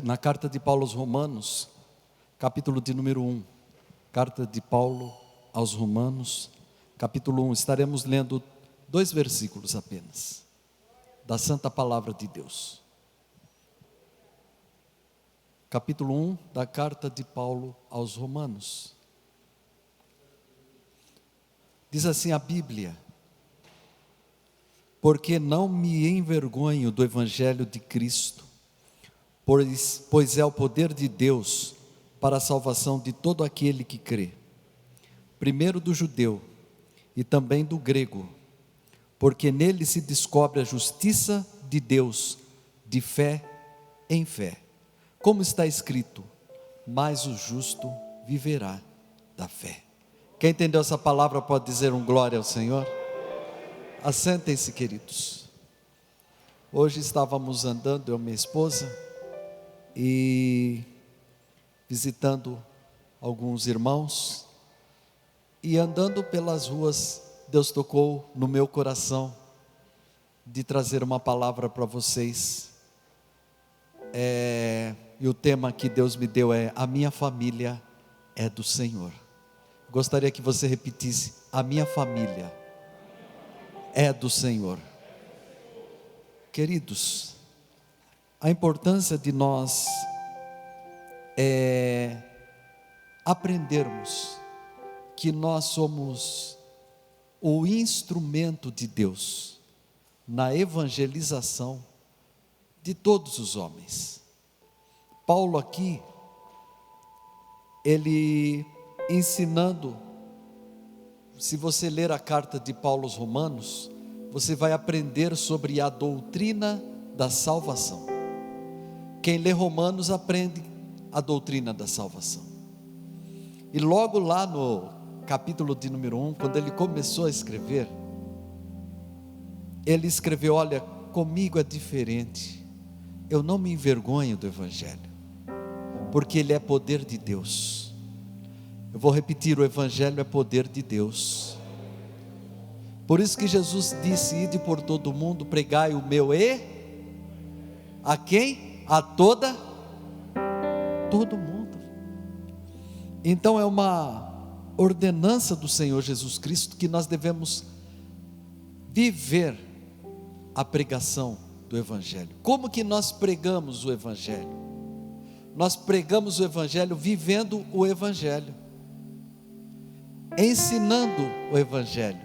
na carta de Paulo aos Romanos, capítulo de número 1. Carta de Paulo aos Romanos, capítulo 1. Estaremos lendo 2 versículos apenas, da Santa Palavra de Deus. Capítulo 1 da carta de Paulo aos Romanos. Diz assim a Bíblia: porque não me envergonho do Evangelho de Cristo, pois é o poder de Deus para a salvação de todo aquele que crê, primeiro do judeu e também do grego, porque nele se descobre a justiça de Deus, de fé em fé. Como está escrito: mas o justo viverá da fé. Quem entendeu essa palavra pode dizer um glória ao Senhor? Assentem-se, queridos. Hoje estávamos andando, eu e minha esposa, e visitando alguns irmãos, e andando pelas ruas, Deus tocou no meu coração de trazer uma palavra para vocês. E o tema que Deus me deu é: a minha família é do Senhor. Gostaria que você repetisse: a minha família é do Senhor. Queridos, a importância de nós aprendermos que nós somos o instrumento de Deus na evangelização de todos os homens. Paulo aqui, ele ensinando, se você ler a carta de Paulo aos Romanos, você vai aprender sobre a doutrina da salvação. Quem lê Romanos aprende a doutrina da salvação. E logo lá no capítulo de número 1, quando ele começou a escrever, ele escreveu: olha, comigo é diferente, eu não me envergonho do Evangelho, porque ele é poder de Deus. Eu vou repetir: o Evangelho é poder de Deus. Por isso que Jesus disse: ide por todo o mundo, pregai o meu a quem? A todo mundo. Então é uma ordenança do Senhor Jesus Cristo que nós devemos viver a pregação do Evangelho. Como que nós pregamos o Evangelho? Nós pregamos o Evangelho vivendo o Evangelho, ensinando o Evangelho,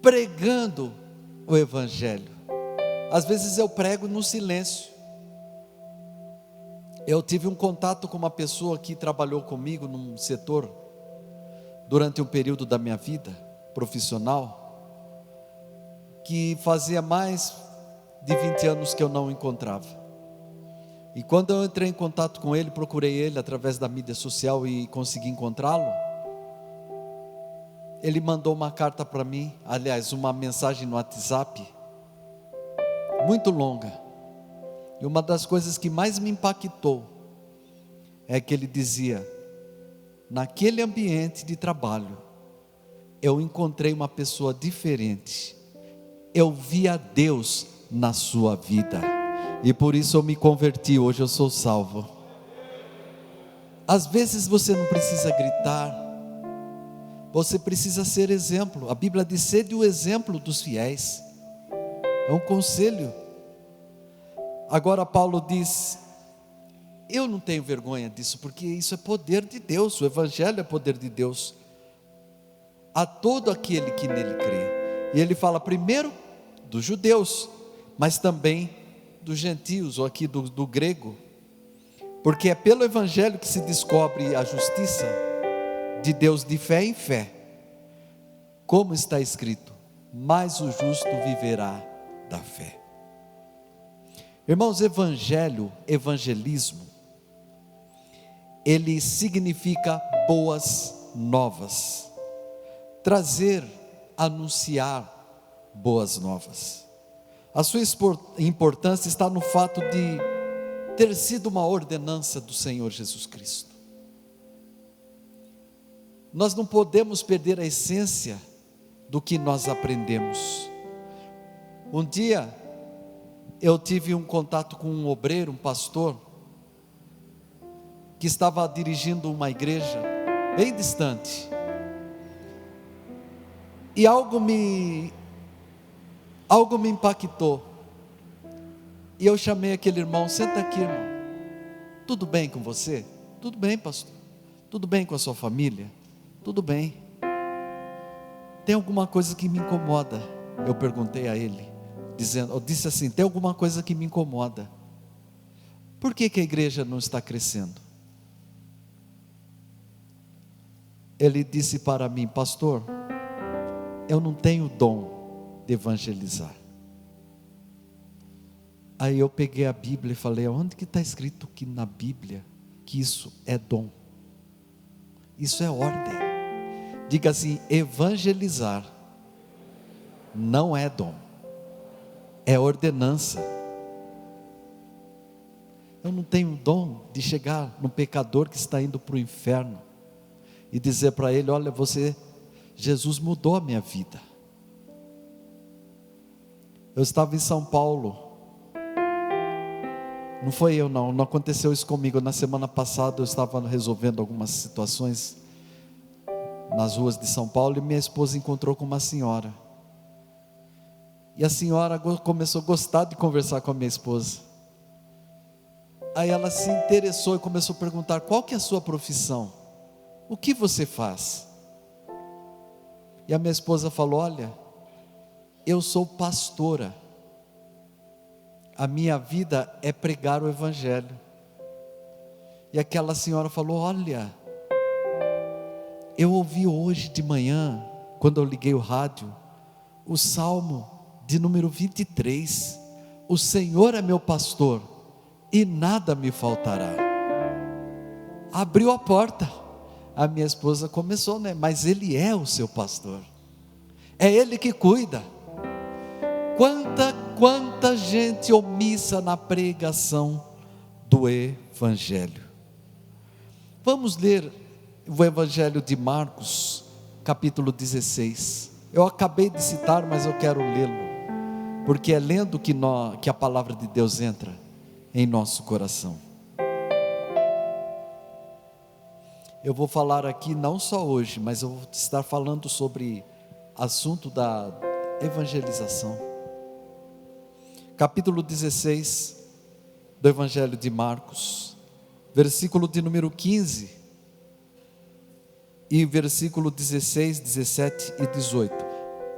pregando o Evangelho. Às vezes eu prego no silêncio. Eu tive um contato com uma pessoa que trabalhou comigo num setor durante um período da minha vida profissional, que fazia mais de 20 anos que eu não o encontrava. E quando eu entrei em contato com ele, procurei ele através da mídia social e consegui encontrá-lo, ele mandou uma carta para mim, aliás, uma mensagem no WhatsApp, muito longa. E uma das coisas que mais me impactou é que ele dizia: naquele ambiente de trabalho, eu encontrei uma pessoa diferente, eu vi a Deus na sua vida, e por isso eu me converti, hoje eu sou salvo. Às vezes você não precisa gritar, você precisa ser exemplo. A Bíblia diz: sede o exemplo dos fiéis. É um conselho. Agora Paulo diz: eu não tenho vergonha disso, porque isso é poder de Deus, o Evangelho é poder de Deus a todo aquele que nele crê. E ele fala primeiro dos judeus, mas também dos gentios, ou aqui do grego, porque é pelo Evangelho que se descobre a justiça de Deus de fé em fé. Como está escrito: mas o justo viverá da fé. Irmãos, evangelismo, ele significa boas novas, trazer, anunciar boas novas. A sua importância está no fato de ter sido uma ordenança do Senhor Jesus Cristo. Nós não podemos perder a essência do que nós aprendemos. Um dia eu tive um contato com um obreiro, um pastor, que estava dirigindo uma igreja bem distante, e algo me impactou, e eu chamei aquele irmão: senta aqui, irmão, tudo bem com você? Tudo bem, pastor. Tudo bem com a sua família? Tudo bem. Tem alguma coisa que me incomoda? Eu perguntei a ele, eu disse assim: tem alguma coisa que me incomoda? Por que a igreja não está crescendo? Ele disse para mim: pastor, eu não tenho dom de evangelizar. Aí eu peguei a Bíblia e falei: onde que está escrito que na Bíblia que isso é dom? Isso é ordem. Diga assim: evangelizar não é dom, é ordenança. Eu não tenho dom de chegar no pecador que está indo para o inferno e dizer para ele: olha, Jesus mudou a minha vida. Eu estava em São Paulo, não foi eu não aconteceu isso comigo. Na semana passada eu estava resolvendo algumas situações nas ruas de São Paulo, e minha esposa encontrou com uma senhora, e a senhora começou a gostar de conversar com a minha esposa. Aí ela se interessou e começou a perguntar: qual que é a sua profissão? O que você faz? E a minha esposa falou: olha, eu sou pastora, a minha vida é pregar o evangelho. E aquela senhora falou: olha, eu ouvi hoje de manhã, quando eu liguei o rádio, o Salmo de número 23, o Senhor é meu pastor e nada me faltará. Abriu a porta. A minha esposa começou, mas Ele é o seu pastor, é Ele que cuida. Quanta gente omissa na pregação do Evangelho. Vamos ler o Evangelho de Marcos, capítulo 16. Eu acabei de citar, mas eu quero lê-lo, porque é lendo que a palavra de Deus entra em nosso coração. Eu vou falar aqui não só hoje, mas eu vou estar falando sobre assunto da evangelização. Capítulo 16 do Evangelho de Marcos, versículo de número 15 e versículo 16, 17 e 18.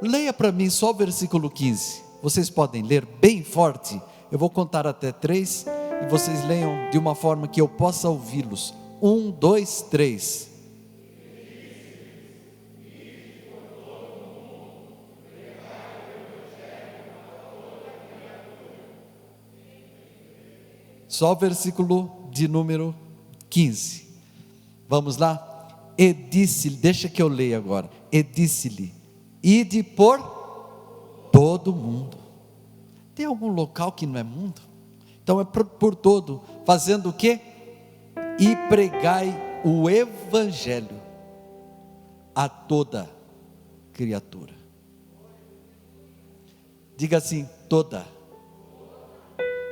Leia para mim só o versículo 15. Vocês podem ler bem forte. Eu vou contar até 3 e vocês leiam de uma forma que eu possa ouvi-los. 1, 2, 3. Só o versículo de número 15. Vamos lá? E disse-lhe, deixa que eu leia agora. E disse-lhe: ide por todo mundo. Tem algum local que não é mundo? Então é por todo. Fazendo o quê? E pregai o evangelho a toda criatura. Diga assim: toda.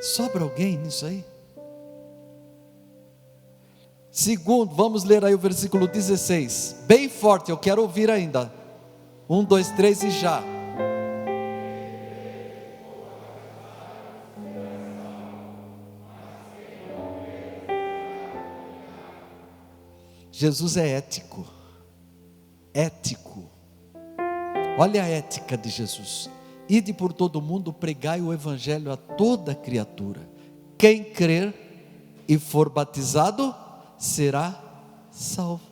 Sobra alguém nisso aí? Segundo, vamos ler aí o versículo 16, bem forte, eu quero ouvir ainda. 1, 2, 3 e já. Jesus é ético. Olha a ética de Jesus. Ide por todo mundo, pregai o evangelho a toda criatura. Quem crer e for batizado será salvo.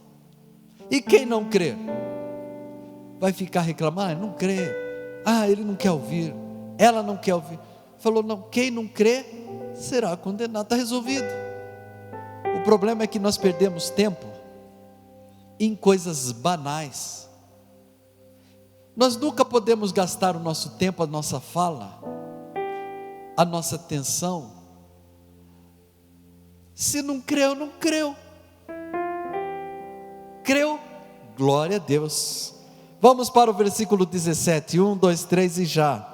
E quem não crer vai ficar reclamando: não crê, ele não quer ouvir, ela não quer ouvir. Falou: não, quem não crê será condenado. Está resolvido. O problema é que nós perdemos tempo em coisas banais. Nós nunca podemos gastar o nosso tempo, a nossa fala, a nossa atenção. Se não creu, não creu. Creu, glória a Deus. Vamos para o versículo 17, 1, 2, 3 e já.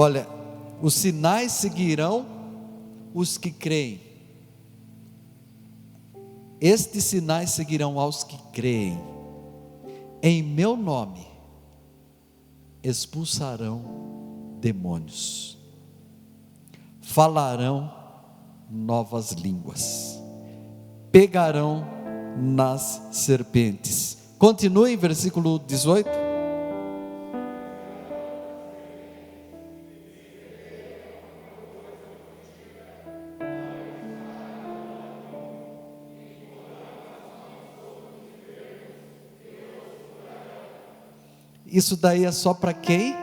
Olha, os sinais seguirão os que creem. Estes sinais seguirão aos que creem. Em meu nome expulsarão demônios, falarão novas línguas, pegarão nas serpentes. Continue em versículo 18. Isso daí é só para quem?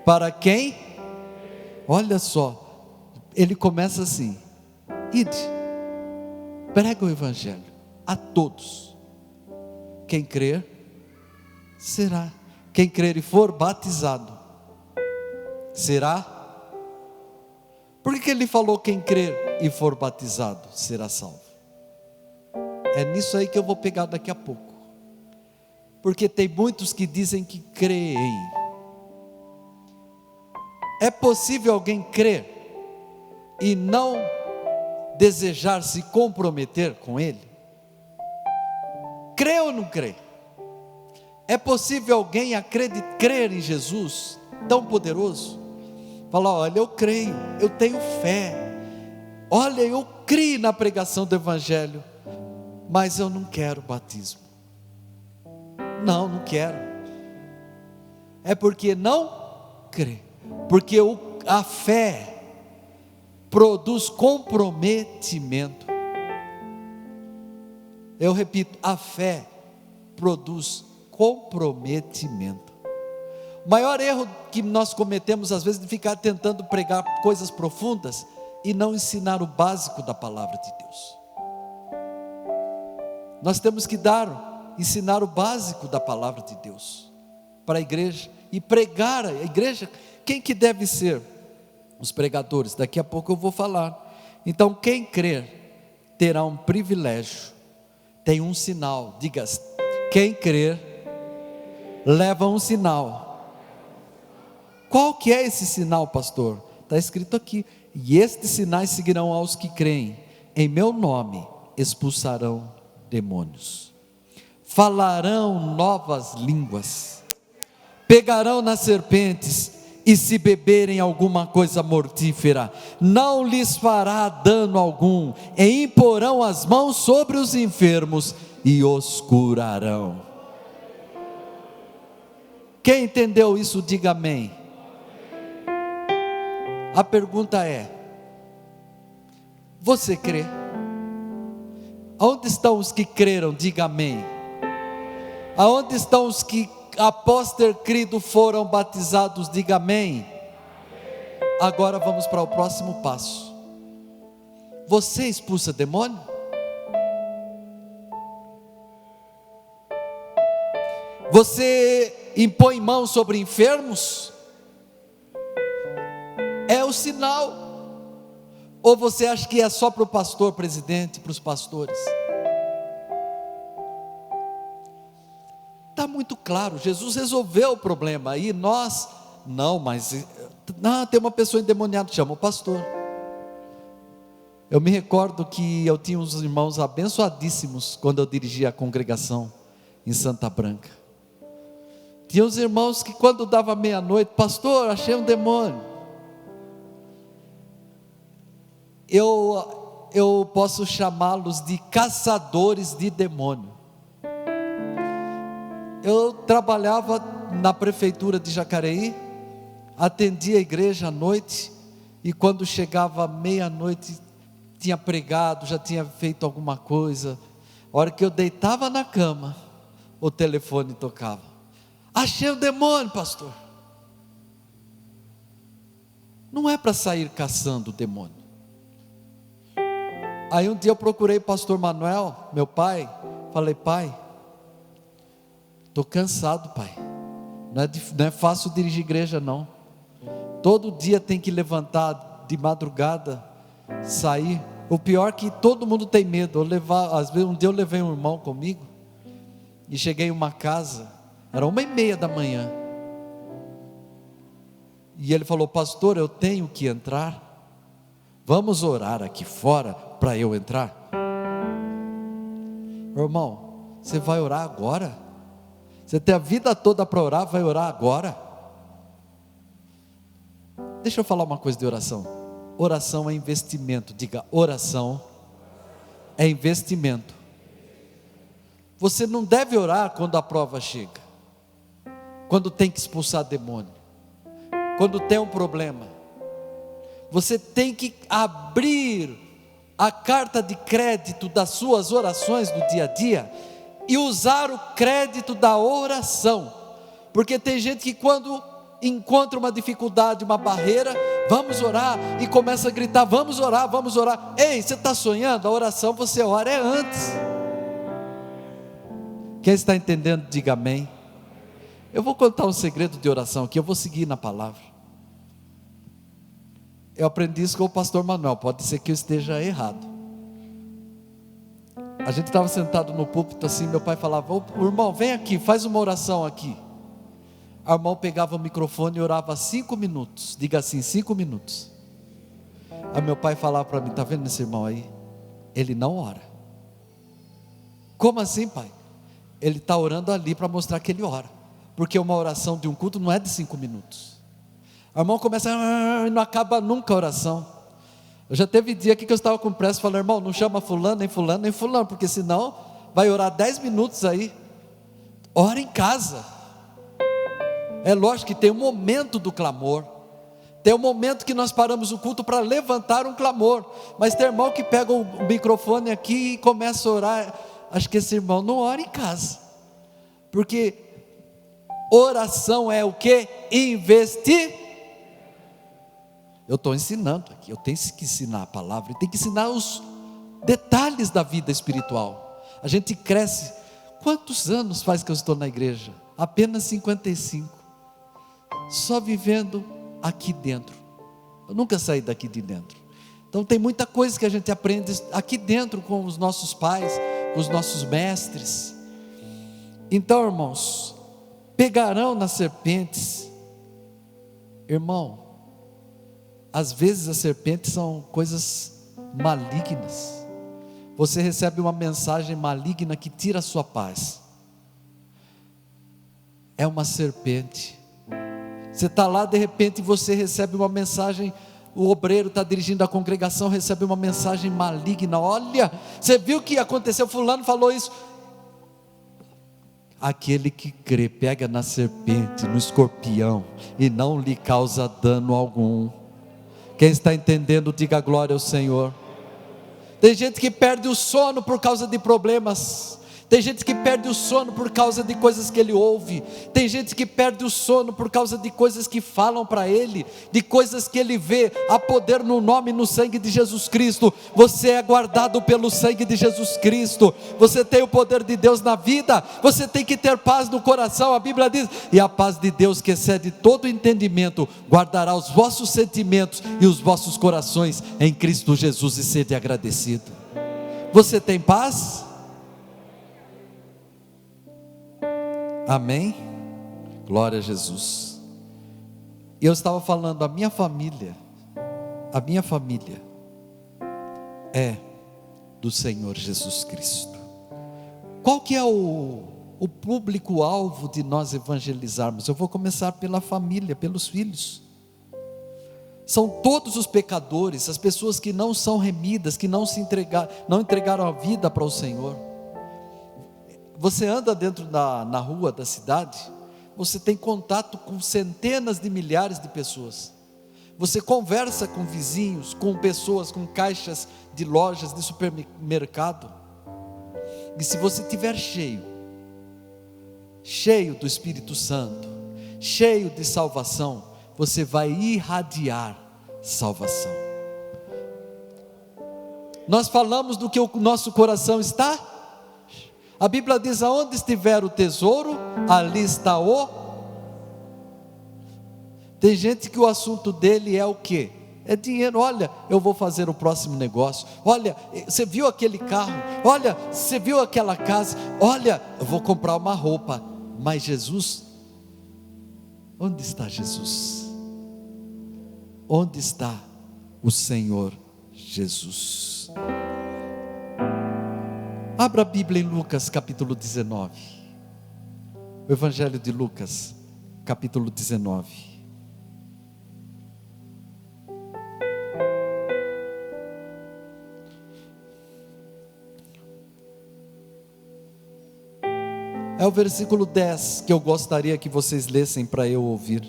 Para quem? Olha só, ele começa assim: ide, prega o evangelho a todos. Quem crer, será. Quem crer e for batizado, será. Por que ele falou quem crer e for batizado, será salvo? É nisso aí que eu vou pegar daqui a pouco. Porque tem muitos que dizem que creem. É possível alguém crer e não desejar se comprometer com Ele? Crê ou não crê? É possível alguém crer em Jesus tão poderoso? Falar: olha, eu creio, eu tenho fé, olha, eu creio na pregação do Evangelho, mas eu não quero batismo. Não quero. É porque não crê. Porque a fé produz comprometimento. Eu repito, a fé produz comprometimento. O maior erro que nós cometemos às vezes é de ficar tentando pregar coisas profundas e não ensinar o básico da palavra de Deus. Nós temos que ensinar o básico da palavra de Deus para a igreja e pregar. A igreja, quem que deve ser? Os pregadores. Daqui a pouco eu vou falar. Então, quem crer terá um privilégio, tem um sinal. Diga: quem crer leva um sinal. Qual que é esse sinal, pastor? Está escrito aqui: e estes sinais seguirão aos que creem, em meu nome expulsarão demônios, falarão novas línguas, pegarão nas serpentes, e se beberem alguma coisa mortífera, não lhes fará dano algum, e imporão as mãos sobre os enfermos e os curarão. Quem entendeu isso, diga amém. A pergunta é: você crê? Aonde estão os que creram? Diga amém. Aonde estão os que, após ter crido, foram batizados? Diga amém. Agora vamos para o próximo passo. Você expulsa demônio? Você impõe mãos sobre enfermos? É o sinal. Ou você acha que é só para o pastor presidente, para os pastores? Está muito claro, Jesus resolveu o problema, e nós, tem uma pessoa endemoniada, chama o pastor. Eu me recordo que eu tinha uns irmãos abençoadíssimos, quando eu dirigia a congregação em Santa Branca. Tinha uns irmãos que quando dava meia-noite: pastor, achei um demônio. Eu posso chamá-los de caçadores de demônio. Eu trabalhava na prefeitura de Jacareí, atendia a igreja à noite, e quando chegava meia-noite, tinha pregado, já tinha feito alguma coisa. A hora que eu deitava na cama, o telefone tocava: achei um demônio, pastor. Não é para sair caçando o demônio. Aí um dia eu procurei o pastor Manuel, meu pai, falei: pai, estou cansado, pai, não é fácil dirigir igreja não, todo dia tem que levantar de madrugada, sair, o pior é que todo mundo tem medo. Às vezes, um dia eu levei um irmão comigo, e cheguei em uma casa, era 1h30 da manhã, E ele falou: pastor, eu tenho que entrar? Vamos orar aqui fora para eu entrar? Meu irmão, você vai orar agora? Você tem a vida toda para orar, vai orar agora? Deixa eu falar uma coisa de oração. Oração é investimento. Diga: oração é investimento. Você não deve orar quando a prova chega, quando tem que expulsar demônio, quando tem um problema. Você tem que abrir a carta de crédito das suas orações do dia a dia e usar o crédito da oração. Porque tem gente que quando encontra uma dificuldade, uma barreira, vamos orar, e começa a gritar: vamos orar, vamos orar. Ei, você está sonhando? A oração você ora é antes. Quem está entendendo, diga amém. Eu vou contar um segredo de oração aqui, eu vou seguir na palavra. Eu aprendi isso com o pastor Manuel, pode ser que eu esteja errado. A gente estava sentado no púlpito assim, meu pai falava: ô, irmão, vem aqui, faz uma oração aqui. O irmão pegava o microfone e orava 5 minutos, diga assim, 5 minutos. Aí meu pai falava para mim: está vendo esse irmão aí? Ele não ora. Como assim, pai? Ele está orando ali para mostrar que ele ora, porque uma oração de um culto não é de 5 minutos. O irmão começa e não acaba nunca a oração. Eu já teve dia aqui que eu estava com pressa, falei: irmão, não chama fulano, nem fulano, nem fulano, porque senão vai orar 10 minutos aí. Ora em casa. É lógico que tem um momento do clamor, tem um momento que nós paramos o culto para levantar um clamor, mas tem irmão que pega o microfone aqui e começa a orar. Acho que esse irmão não ora em casa, porque oração é o que? Investir. Eu estou ensinando aqui, eu tenho que ensinar a palavra, eu tenho que ensinar os detalhes da vida espiritual. A gente cresce. Quantos anos faz que eu estou na igreja? Apenas 55. Só vivendo aqui dentro. Eu nunca saí daqui de dentro. Então tem muita coisa que a gente aprende aqui dentro com os nossos pais, com os nossos mestres. Então, irmãos, pegarão nas serpentes. Irmão, às vezes as serpentes são coisas malignas. Você recebe uma mensagem maligna que tira a sua paz. É uma serpente. Você está lá, de repente você recebe uma mensagem. O obreiro está dirigindo a congregação, recebe uma mensagem maligna. Olha, você viu o que aconteceu? Fulano falou isso. Aquele que crê, pega na serpente, no escorpião, e não lhe causa dano algum. Quem está entendendo, diga glória ao Senhor. Tem gente que perde o sono por causa de problemas. Tem gente que perde o sono por causa de coisas que ele ouve. Tem gente que perde o sono por causa de coisas que falam para ele, de coisas que ele vê. Há poder no nome e no sangue de Jesus Cristo. Você é guardado pelo sangue de Jesus Cristo. Você tem o poder de Deus na vida. Você tem que ter paz no coração. A Bíblia diz: e a paz de Deus, que excede todo entendimento, guardará os vossos sentimentos e os vossos corações em Cristo Jesus. E sede agradecido. Você tem paz? Amém? Glória a Jesus. Eu estava falando, a minha família é do Senhor Jesus Cristo. Qual que é o público-alvo de nós evangelizarmos? Eu vou começar pela família, pelos filhos. São todos os pecadores, as pessoas que não são remidas, que não entregaram a vida para o Senhor. Você anda dentro na rua da cidade, você tem contato com centenas de milhares de pessoas. Você conversa com vizinhos, com pessoas, com caixas de lojas, de supermercado. E se você estiver cheio do Espírito Santo, cheio de salvação, você vai irradiar salvação. Nós falamos do que o nosso coração está. A Bíblia diz: aonde estiver o tesouro, ali está o. Tem gente que o assunto dele é o quê? É dinheiro. Olha, eu vou fazer o próximo negócio. Olha, você viu aquele carro? Olha, você viu aquela casa? Olha, eu vou comprar uma roupa. Mas Jesus, onde está Jesus? Onde está o Senhor Jesus? Abra a Bíblia em Lucas capítulo 19. O Evangelho de Lucas, capítulo 19. É o versículo 10 que eu gostaria que vocês lessem para eu ouvir.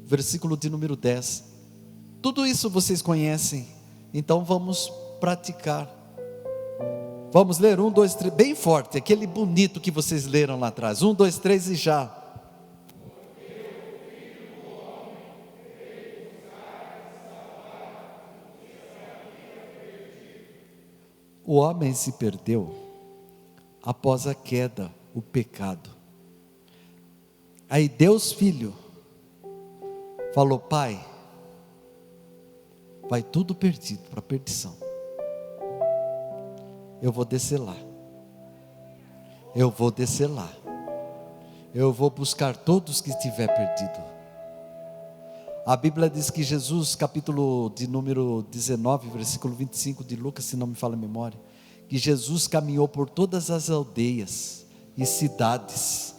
Versículo de número 10. Tudo isso vocês conhecem, então vamos praticar. Vamos ler 1, 2, 3, bem forte, aquele bonito que vocês leram lá atrás. 1, 2, 3 e já. O homem se perdeu após a queda, o pecado. Aí Deus Filho falou: Pai, vai tudo perdido para a perdição. Eu vou descer lá. Eu vou descer lá. Eu vou buscar todos que estiver perdido. A Bíblia diz que Jesus, capítulo de número 19, versículo 25 de Lucas, se não me falha a memória, que Jesus caminhou por todas as aldeias e cidades,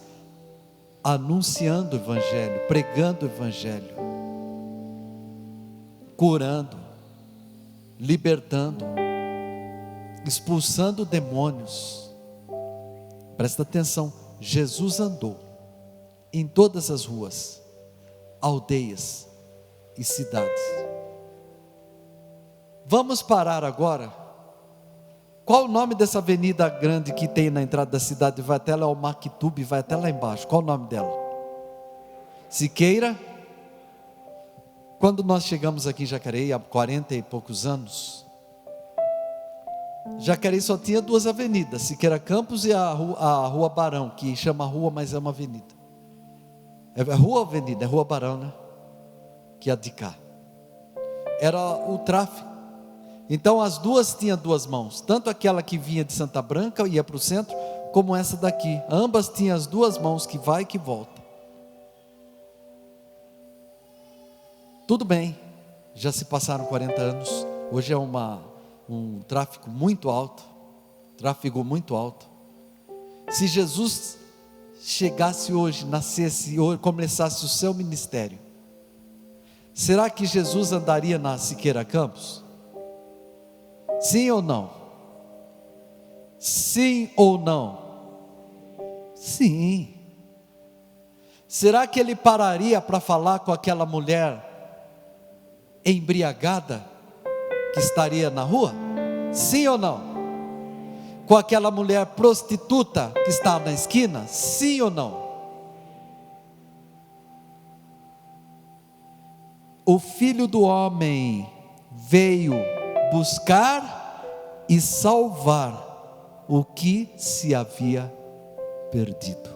anunciando o Evangelho, pregando o Evangelho, curando, libertando, expulsando demônios. Presta atenção, Jesus andou em todas as ruas, aldeias e cidades. Vamos parar agora. Qual o nome dessa avenida grande que tem na entrada da cidade? Vai até lá, o Maquitube, vai até lá embaixo. Qual o nome dela? Siqueira. Quando nós chegamos aqui em Jacareí, há 40 e poucos anos, Jacareí só tinha duas avenidas, Siqueira Campos e a Rua Barão, que chama rua, mas é uma avenida. É rua ou avenida? É Rua Barão, né? Que é a de cá. Era o tráfego. Então as duas tinham duas mãos, tanto aquela que vinha de Santa Branca, ia para o centro, como essa daqui. Ambas tinham as duas mãos, que vai e que volta. Tudo bem, já se passaram 40 anos, hoje é um tráfego muito alto, Se Jesus chegasse hoje, nascesse hoje, começasse o seu ministério, será que Jesus andaria na Siqueira Campos? Sim ou não? Sim ou não? Sim. Será que ele pararia para falar com aquela mulher embriagada que estaria na rua? Sim ou não? Com aquela mulher prostituta que está na esquina? Sim ou não? O Filho do Homem veio buscar e salvar o que se havia perdido.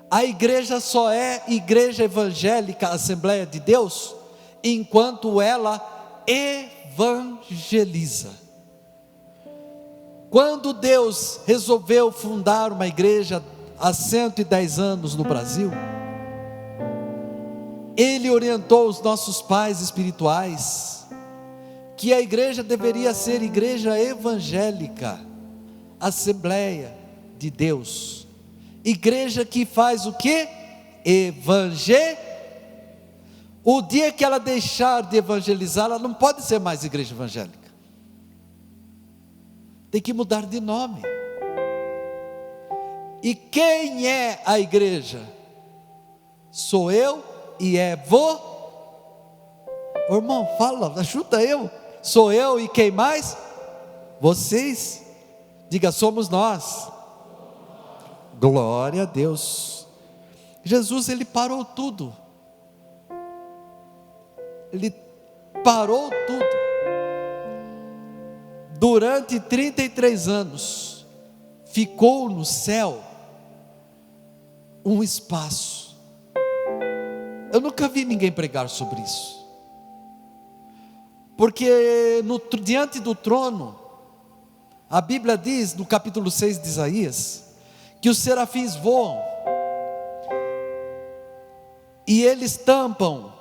A igreja só é igreja evangélica, Assembleia de Deus, enquanto ela evangeliza. Quando Deus resolveu fundar uma igreja há 110 anos no Brasil, Ele orientou os nossos pais espirituais que a igreja deveria ser igreja evangélica, Assembleia de Deus, igreja que faz o quê? O dia que ela deixar de evangelizar, ela não pode ser mais igreja evangélica, tem que mudar de nome. E quem é a igreja? Sou eu e é Ô, irmão, fala, ajuda eu. Sou eu e quem mais? Vocês. Diga, somos nós. Glória a Deus. Jesus, ele parou tudo. Ele parou tudo. Durante 33 anos, ficou no céu um espaço. Eu nunca vi ninguém pregar sobre isso. Porque diante do trono, a Bíblia diz, no capítulo 6 de Isaías, que os serafins voam, e eles tampam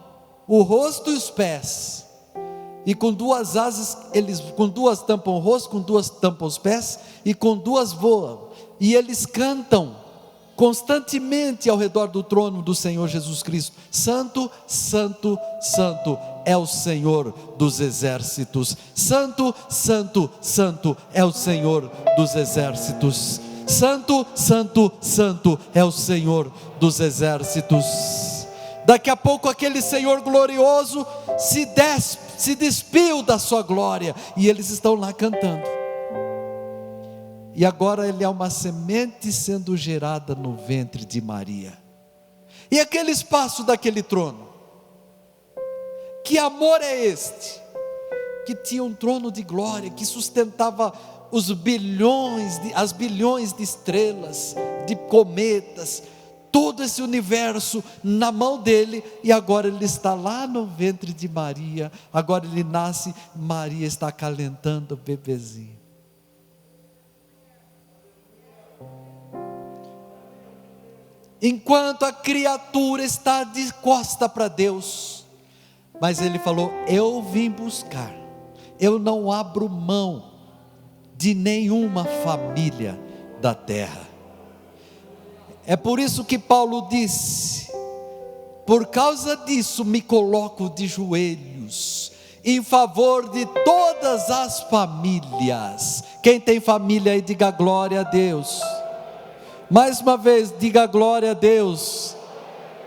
o rosto e os pés. E com duas asas, com duas tampam o rosto, com duas tampam os pés, e com duas voam. E eles cantam constantemente ao redor do trono do Senhor Jesus Cristo: Santo, Santo, Santo é o Senhor dos exércitos. Santo, Santo, Santo é o Senhor dos exércitos. Santo, Santo, Santo é o Senhor dos exércitos. Daqui a pouco aquele Senhor glorioso se despiu da sua glória, e eles estão lá cantando. E agora ele é uma semente sendo gerada no ventre de Maria. E aquele espaço daquele trono, que amor é este? Que tinha um trono de glória, que sustentava as bilhões de estrelas, de cometas, todo esse universo na mão dele. E agora ele está lá no ventre de Maria. Agora ele nasce, Maria está acalentando o bebezinho. Enquanto a criatura está de costa para Deus, mas ele falou: eu vim buscar, eu não abro mão de nenhuma família da terra. É por isso que Paulo disse: por causa disso me coloco de joelhos em favor de todas as famílias. Quem tem família aí, diga glória a Deus. Mais uma vez, diga glória a Deus.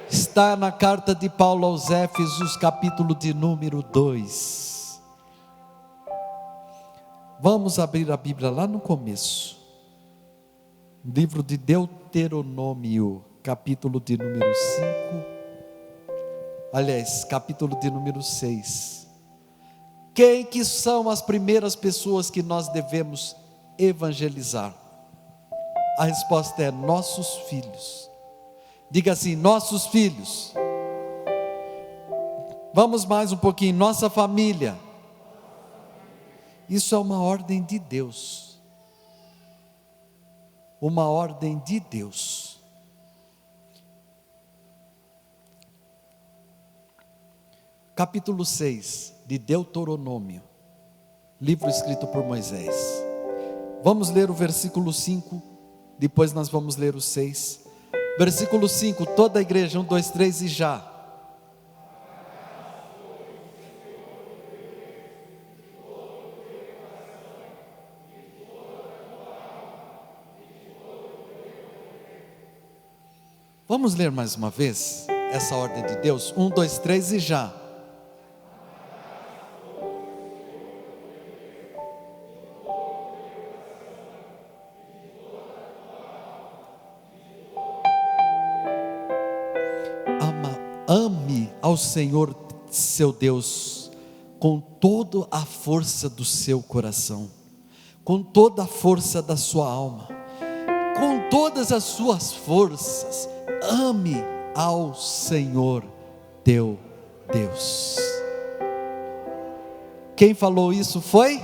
Está na carta de Paulo aos Éfesos, capítulo de número 2. Vamos abrir a Bíblia lá no começo, livro de Deuteronômio, capítulo de número 5, aliás, capítulo de número 6. Quem que são as primeiras pessoas que nós devemos evangelizar? A resposta é nossos filhos. Diga assim: nossos filhos. Vamos mais um pouquinho: nossa família. Isso é uma ordem de Deus. Uma ordem de Deus. Capítulo 6 de Deuteronômio, livro escrito por Moisés. Vamos ler o versículo 5, depois nós vamos ler o 6. Versículo 5, toda a igreja, 1, 2, 3 e já. Vamos ler mais uma vez essa ordem de Deus? 1, 2, 3 e já. Ame ao Senhor seu Deus com toda a força do seu coração, com toda a força da sua alma, com todas as suas forças. Ame ao Senhor teu Deus. Quem falou isso foi?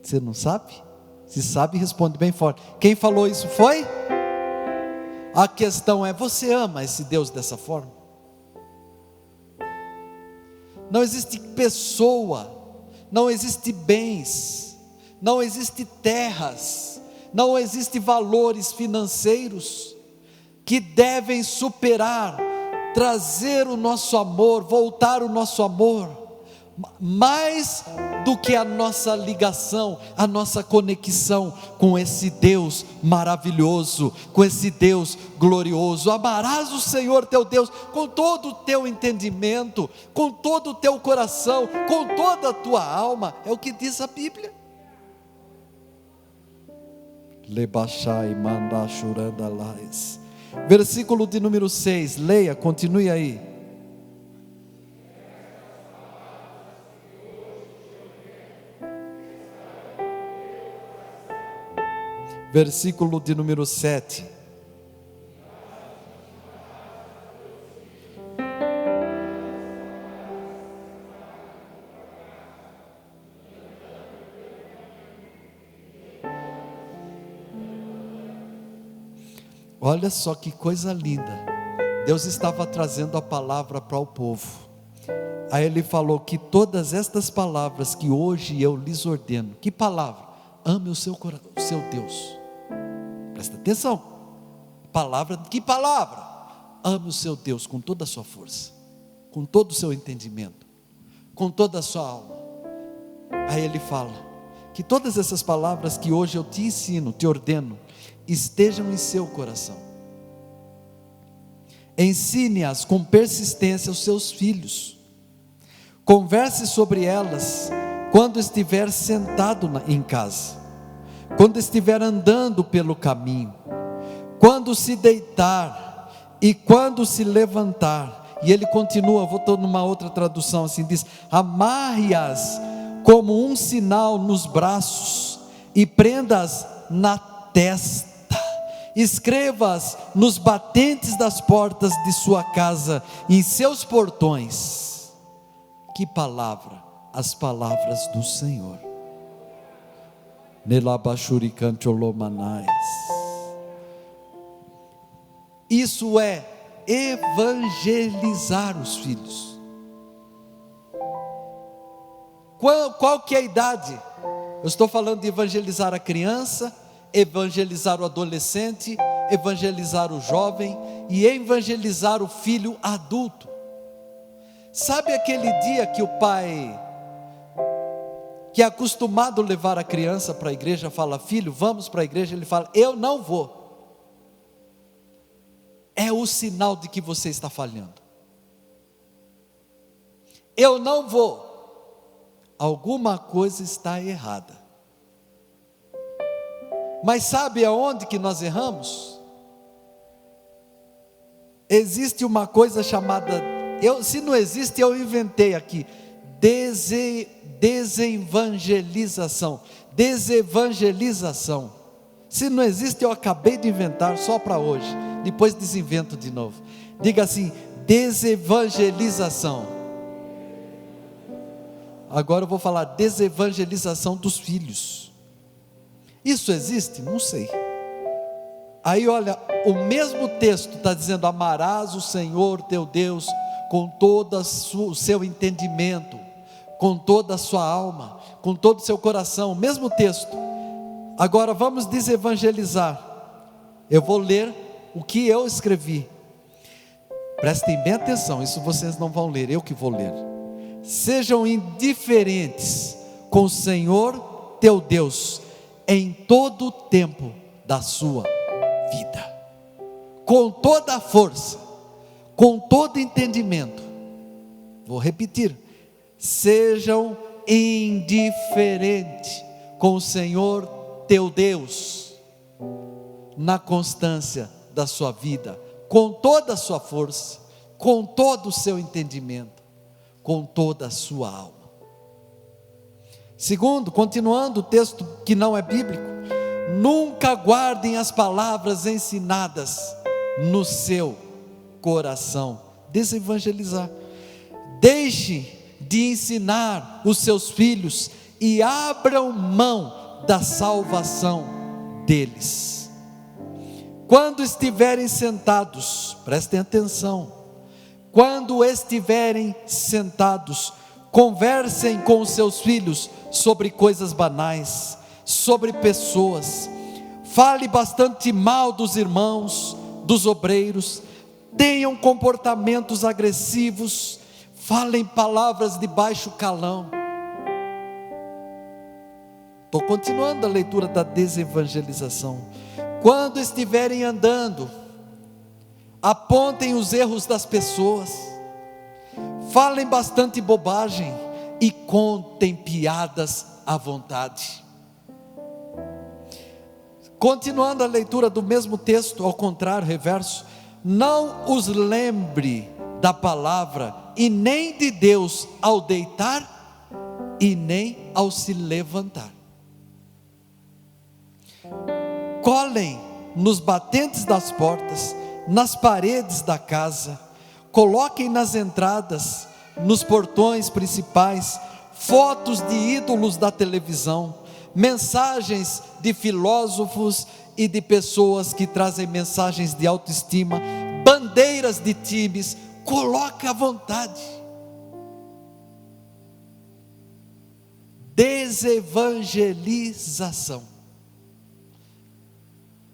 Você não sabe? Se sabe, responde bem forte. Quem falou isso foi? A questão é: você ama esse Deus dessa forma? Não existe pessoa, não existe bens, não existe terras, não existe valores financeiros que devem superar, trazer o nosso amor, voltar o nosso amor, mais do que a nossa ligação, a nossa conexão com esse Deus maravilhoso, com esse Deus glorioso. Amarás o Senhor teu Deus com todo o teu entendimento, com todo o teu coração, com toda a tua alma, é o que diz a Bíblia. Lebachai manda churandalais. Versículo de número 6, leia, continue aí. Versículo de número 7. Olha só que coisa linda. Deus estava trazendo a palavra para o povo. Aí ele falou que todas estas palavras que hoje eu lhes ordeno. Que palavra? Ame o seu Deus. Presta atenção. Palavra, que palavra? Ame o seu Deus com toda a sua força, com todo o seu entendimento, com toda a sua alma. Aí ele fala que todas essas palavras que hoje eu te ensino, te ordeno, estejam em seu coração. Ensine-as com persistência aos seus filhos. Converse sobre elas quando estiver sentado em casa, quando estiver andando pelo caminho, quando se deitar e quando se levantar. E ele continua, vou numa outra tradução assim, diz: amarre-as como um sinal nos braços e prenda-as na testa. Escreva-as nos batentes das portas de sua casa e em seus portões. Que palavra? As palavras do Senhor. Isso é evangelizar os filhos. Qual que é a idade? Eu estou falando de evangelizar a criança, evangelizar o adolescente, evangelizar o jovem e evangelizar o filho adulto. Sabe aquele dia que o pai, que é acostumado a levar a criança para a igreja, fala: filho, vamos para a igreja? Ele fala: eu não vou. É o sinal de que você está falhando. Eu não vou. Alguma coisa está errada. Mas sabe aonde que nós erramos? Existe uma coisa chamada, se não existe, eu inventei aqui, desevangelização. Desevangelização. Se não existe, eu acabei de inventar só para hoje. Depois desinvento de novo. Diga assim: desevangelização. Agora eu vou falar desevangelização dos filhos. Isso existe? Não sei. Aí olha, o mesmo texto está dizendo: amarás o Senhor teu Deus com todo o seu entendimento, com toda a sua alma, com todo o seu coração. O mesmo texto. Agora vamos desevangelizar. Eu vou ler o que eu escrevi. Prestem bem atenção, isso vocês não vão ler, eu que vou ler. Sejam indiferentes com o Senhor teu Deus em todo o tempo da sua vida, com toda a força, com todo entendimento. Vou repetir: sejam indiferentes com o Senhor teu Deus na constância da sua vida, com toda a sua força, com todo o seu entendimento, com toda a sua alma. Segundo, continuando o texto que não é bíblico: nunca guardem as palavras ensinadas no seu coração. Desevangelizar. Deixe de ensinar os seus filhos e abram mão da salvação deles. Quando estiverem sentados, prestem atenção, quando estiverem sentados, conversem com os seus filhos sobre coisas banais, sobre pessoas. Fale bastante mal dos irmãos, dos obreiros. Tenham comportamentos agressivos. Falem palavras de baixo calão. Estou continuando a leitura da desevangelização. Quando estiverem andando, apontem os erros das pessoas. Falem bastante bobagem e contem piadas à vontade. Continuando a leitura do mesmo texto, ao contrário, reverso: não os lembre da palavra e nem de Deus ao deitar e nem ao se levantar. Colhem nos batentes das portas, nas paredes da casa. Coloquem nas entradas, nos portões principais, fotos de ídolos da televisão, mensagens de filósofos e de pessoas que trazem mensagens de autoestima. bandeiras de times, coloca à vontade. Desevangelização.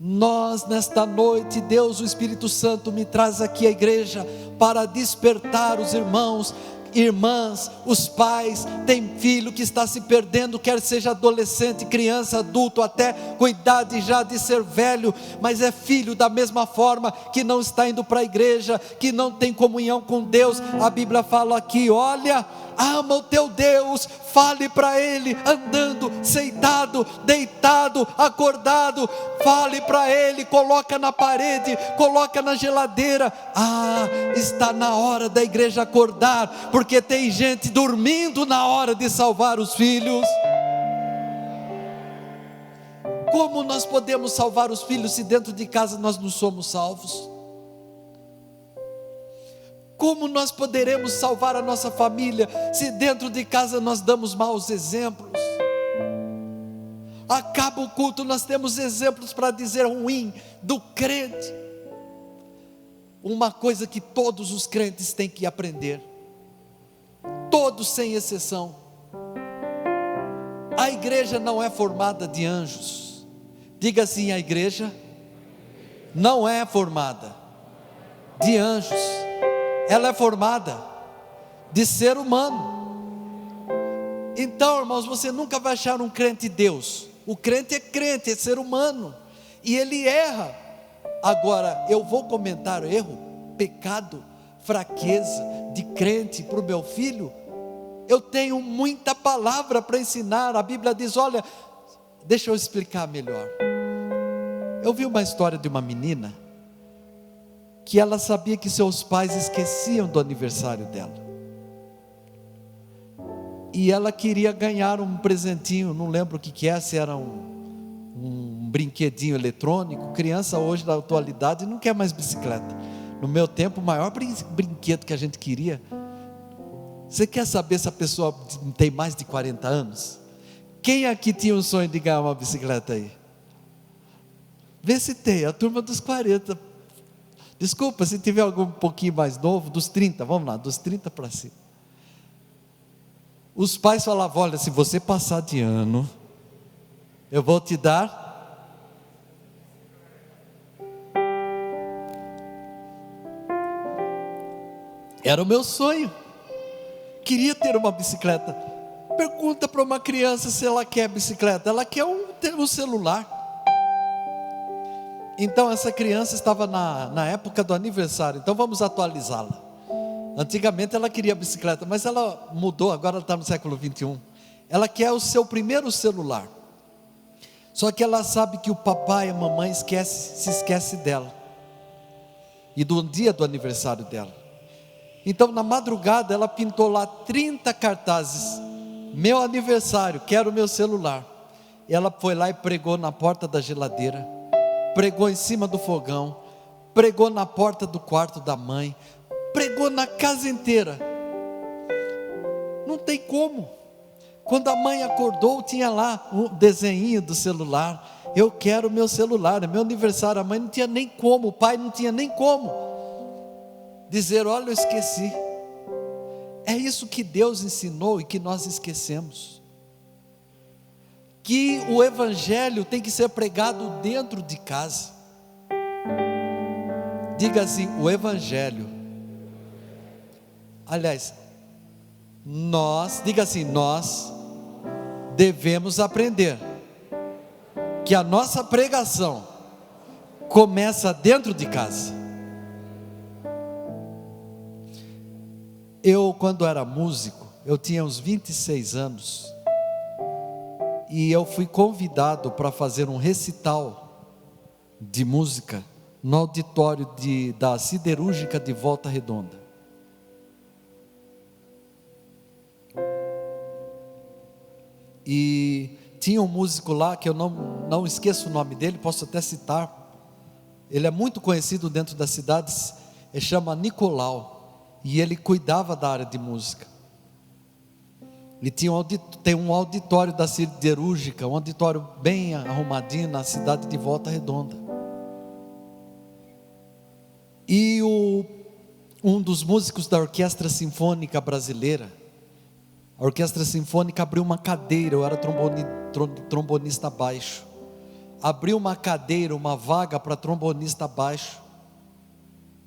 Nós nesta noite, Deus, o Espírito Santo me traz aqui à igreja para despertar os irmãos, irmãs, os pais. Tem filho que está se perdendo, quer seja adolescente, criança, adulto, até com idade já de ser velho, mas é filho da mesma forma, que não está indo para a igreja, que não tem comunhão com Deus. A Bíblia fala aqui, olha, ama o teu Deus, fale para Ele, andando, sentado, deitado, acordado, fale para Ele, coloca na parede, coloca na geladeira. Está na hora da igreja acordar, porque tem gente dormindo na hora de salvar os filhos. Como nós podemos salvar os filhos se dentro de casa nós não somos salvos? Como nós poderemos salvar a nossa família se dentro de casa nós damos maus exemplos? Acaba o culto, nós temos exemplos para dizer ruim do crente. Uma coisa que todos os crentes têm que aprender, todos sem exceção: a igreja não é formada de anjos. Diga assim: a igreja não é formada de anjos, ela é formada de ser humano. Então, irmãos, você nunca vai achar um crente Deus. O crente, é ser humano, e ele erra. Agora, eu vou comentar erro, pecado, fraqueza de crente para o meu filho. Eu tenho muita palavra para ensinar. A Bíblia diz, olha, deixa eu explicar melhor. Eu vi uma história de uma menina que ela sabia que seus pais esqueciam do aniversário dela, e ela queria ganhar um presentinho, não lembro o que é, se era um brinquedinho eletrônico. Criança hoje da atualidade não quer mais bicicleta. No meu tempo, o maior brinquedo que a gente queria. Você quer saber se a pessoa tem mais de 40 anos? Quem aqui tinha um sonho de ganhar uma bicicleta aí? Vê se tem, a turma dos 40. Desculpa, se tiver algum um pouquinho mais novo, dos 30, vamos lá, dos 30 para cima. Os pais falavam, olha, se você passar de ano, eu vou te dar. Era o meu sonho, queria ter uma bicicleta. Pergunta para uma criança se ela quer bicicleta, ela quer um celular. Então essa criança estava na época do aniversário, então vamos atualizá-la. Antigamente ela queria bicicleta, mas ela mudou, agora ela está no século 21. Ela quer o seu primeiro celular. Só que ela sabe que o papai e a mamãe se esquece dela, e do dia do aniversário dela. Então na madrugada ela pintou lá 30 cartazes: meu aniversário, quero meu celular. E ela foi lá e pregou na porta da geladeira, pregou em cima do fogão, pregou na porta do quarto da mãe, pregou na casa inteira. Não tem como. Quando a mãe acordou, tinha lá um desenho do celular. Eu quero meu celular, é meu aniversário. A mãe não tinha nem como, o pai não tinha nem como dizer, olha, eu esqueci. É isso que Deus ensinou e que nós esquecemos. Que o evangelho tem que ser pregado dentro de casa. Diga assim, o evangelho. Aliás, diga assim, nós devemos aprender que a nossa pregação começa dentro de casa. Eu, quando era músico, eu tinha uns 26 anos, e eu fui convidado para fazer um recital de música no auditório da Siderúrgica de Volta Redonda. E tinha um músico lá, que eu não esqueço o nome dele, posso até citar. Ele é muito conhecido dentro das cidades, ele chama Nicolau, e ele cuidava da área de música. Ele tem um auditório da Siderúrgica, um auditório bem arrumadinho na cidade de Volta Redonda. E um dos músicos da Orquestra Sinfônica Brasileira, a Orquestra Sinfônica abriu uma cadeira, eu era trombonista baixo, abriu uma cadeira, uma vaga para trombonista baixo.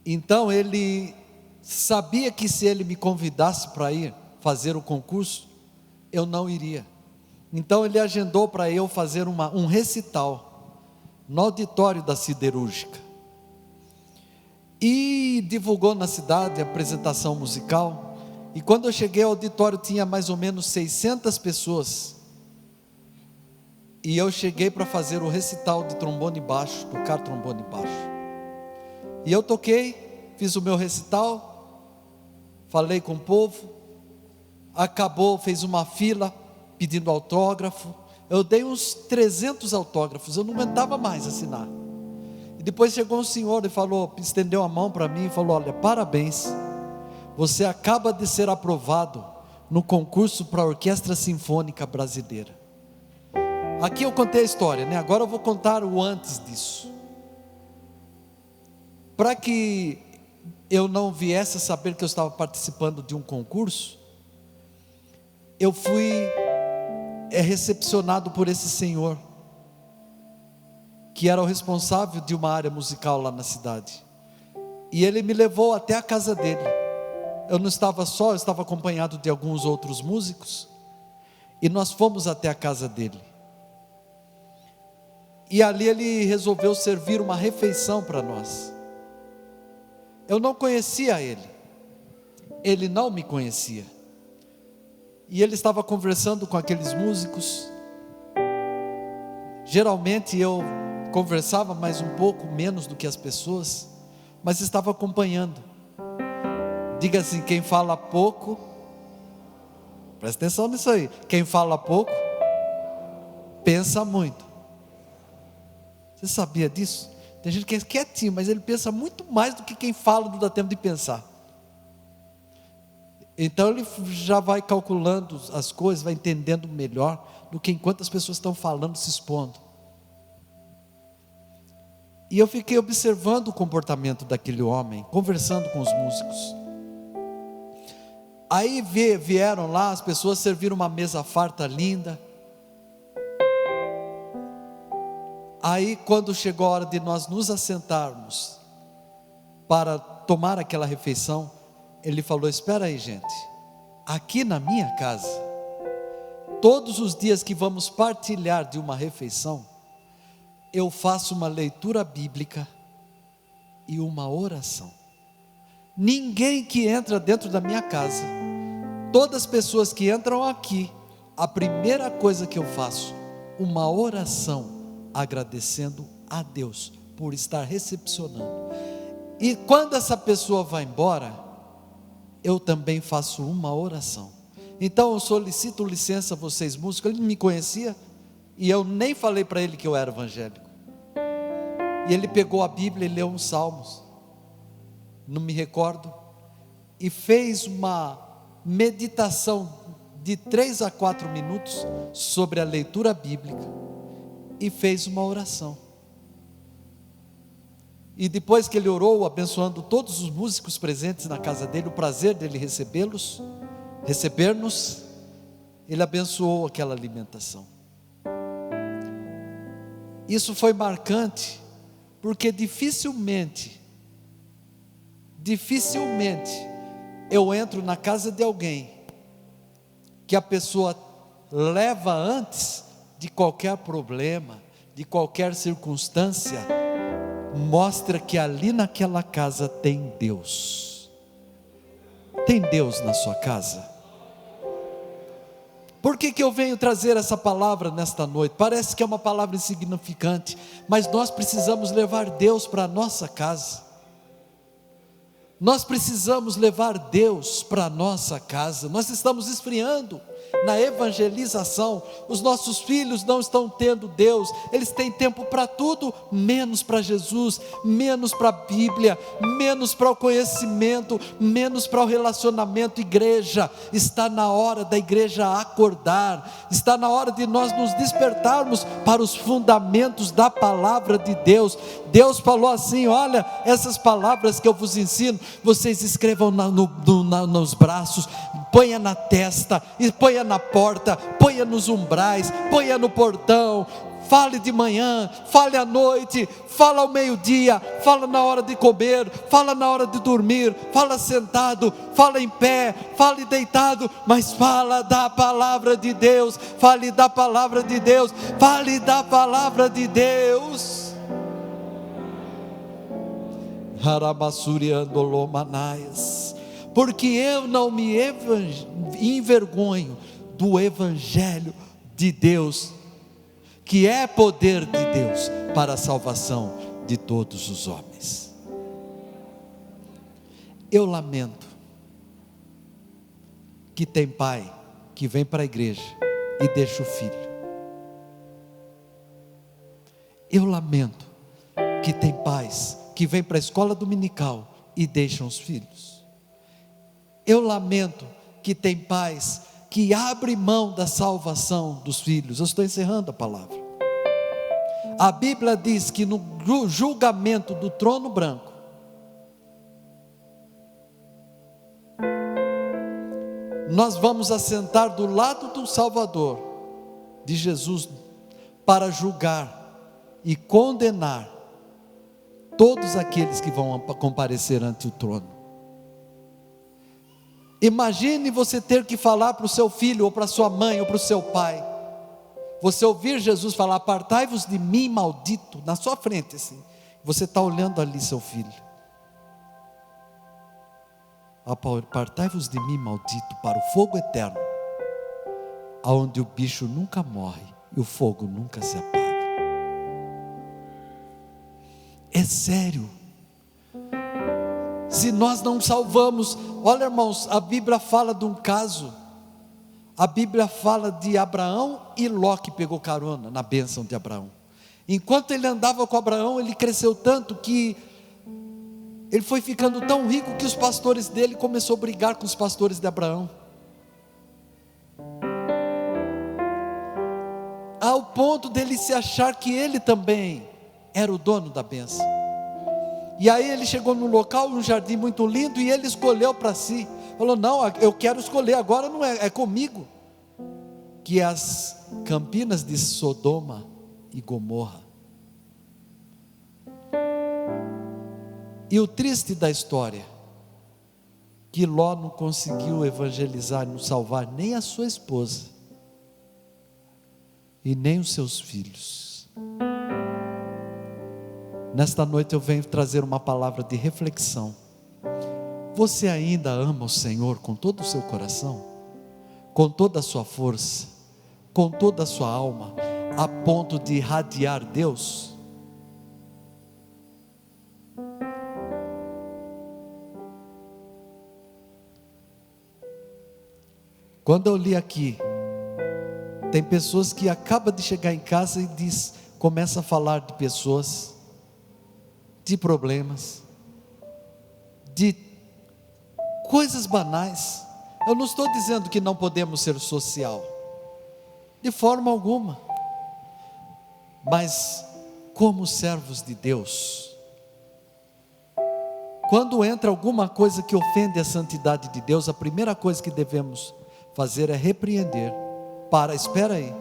Então ele sabia que se ele me convidasse para ir fazer o concurso, eu não iria. Então ele agendou para eu fazer um recital no auditório da Siderúrgica. E divulgou na cidade a apresentação musical. E quando eu cheguei ao auditório tinha mais ou menos 600 pessoas. E eu cheguei para fazer o recital de trombone baixo, tocar trombone baixo. E eu toquei, fiz o meu recital, falei com o povo, acabou, fez uma fila pedindo autógrafo. Eu dei uns 300 autógrafos, eu não aguentava mais assinar. E depois chegou um senhor e falou, estendeu a mão para mim e falou: olha, parabéns, você acaba de ser aprovado no concurso para a Orquestra Sinfônica Brasileira. Aqui eu contei a história, né? Agora eu vou contar o antes disso. Para que eu não viesse a saber que eu estava participando de um concurso, eu fui recepcionado por esse senhor, que era o responsável de uma área musical lá na cidade. E ele me levou até a casa dele. Eu não estava só, eu estava acompanhado de alguns outros músicos. E nós fomos até a casa dele. E ali ele resolveu servir uma refeição para nós. Eu não conhecia ele, ele não me conhecia. E ele estava conversando com aqueles músicos. Geralmente eu conversava mais um pouco menos do que as pessoas, mas estava acompanhando. Diga assim: quem fala pouco, presta atenção nisso aí, quem fala pouco pensa muito. Você sabia disso? Tem gente que é quietinho, mas ele pensa muito mais do que quem fala, não dá tempo de pensar. Então ele já vai calculando as coisas, vai entendendo melhor do que enquanto as pessoas estão falando, se expondo. E eu fiquei observando o comportamento daquele homem, conversando com os músicos. Aí vieram lá, as pessoas serviram uma mesa farta linda. Aí quando chegou a hora de nós nos assentarmos para tomar aquela refeição, ele falou: espera aí, gente, aqui na minha casa, todos os dias que vamos partilhar de uma refeição, eu faço uma leitura bíblica e uma oração. Ninguém que entra dentro da minha casa, todas as pessoas que entram aqui, a primeira coisa que eu faço, uma oração, agradecendo a Deus por estar recepcionando. E quando essa pessoa vai embora, eu também faço uma oração. Então eu solicito licença a vocês músicos. Ele não me conhecia e eu nem falei para ele que eu era evangélico. E ele pegou a Bíblia e leu uns salmos, não me recordo, e fez uma meditação de 3 a 4 minutos sobre a leitura bíblica e fez uma oração. E depois que ele orou, abençoando todos os músicos presentes na casa dele, o prazer dele receber-nos, ele abençoou aquela alimentação. Isso foi marcante, porque dificilmente eu entro na casa de alguém que a pessoa leva antes de qualquer problema, de qualquer circunstância, mostra que ali naquela casa tem Deus. Tem Deus na sua casa? Por que eu venho trazer essa palavra nesta noite? Parece que é uma palavra insignificante, mas nós precisamos levar Deus para a nossa casa. Nós precisamos levar Deus para a nossa casa. Nós estamos esfriando na evangelização. Os nossos filhos não estão tendo Deus, eles têm tempo para tudo, menos para Jesus, menos para a Bíblia, menos para o conhecimento, menos para o relacionamento. Igreja, está na hora da igreja acordar, está na hora de nós nos despertarmos para os fundamentos da palavra de Deus. Deus falou assim: olha, essas palavras que eu vos ensino, vocês escrevam nos braços, ponha na testa, e ponha na porta, ponha nos umbrais, ponha no portão. Fale de manhã, fale à noite, fala ao meio-dia, fala na hora de comer, fala na hora de dormir, fala sentado, fala em pé, fale deitado, mas fala da palavra de Deus, fale da palavra de Deus, fale da palavra de Deus. Porque eu não me envergonho do evangelho de Deus, que é poder de Deus para a salvação de todos os homens. Eu lamento que tem pai que vem para a igreja e deixa o filho. Eu lamento que tem pais que vêm para a escola dominical e deixam os filhos. Eu lamento que tem pais que abrem mão da salvação dos filhos. Eu estou encerrando a palavra. A Bíblia diz que no julgamento do trono branco, nós vamos assentar do lado do Salvador, de Jesus, para julgar e condenar todos aqueles que vão comparecer ante o trono. Imagine você ter que falar para o seu filho, ou para sua mãe, ou para o seu pai, você ouvir Jesus falar: apartai-vos de mim, maldito, na sua frente assim. Você está olhando ali seu filho: apartai-vos de mim, maldito, para o fogo eterno, aonde o bicho nunca morre e o fogo nunca se apaga. É sério. Se nós não salvamos, olha irmãos, a Bíblia fala de um caso. A Bíblia fala de Abraão e Ló, que pegou carona na bênção de Abraão. Enquanto ele andava com Abraão, ele cresceu tanto que ele foi ficando tão rico que os pastores dele começaram a brigar com os pastores de Abraão, ao ponto dele se achar que ele também era o dono da bênção. E aí ele chegou num local, um jardim muito lindo, e ele escolheu para si. Falou: não, eu quero escolher agora, não é comigo. Que as campinas de Sodoma e Gomorra. E o triste da história, que Ló não conseguiu evangelizar, não salvar nem a sua esposa, e nem os seus filhos. Nesta noite eu venho trazer uma palavra de reflexão. Você ainda ama o Senhor com todo o seu coração, com toda a sua força, com toda a sua alma, a ponto de irradiar Deus? Quando eu li aqui, tem pessoas que acabam de chegar em casa e começa a falar de pessoas, de problemas, de coisas banais. Eu não estou dizendo que não podemos ser social, de forma alguma, mas como servos de Deus, quando entra alguma coisa que ofende a santidade de Deus, a primeira coisa que devemos fazer é repreender. Espera aí.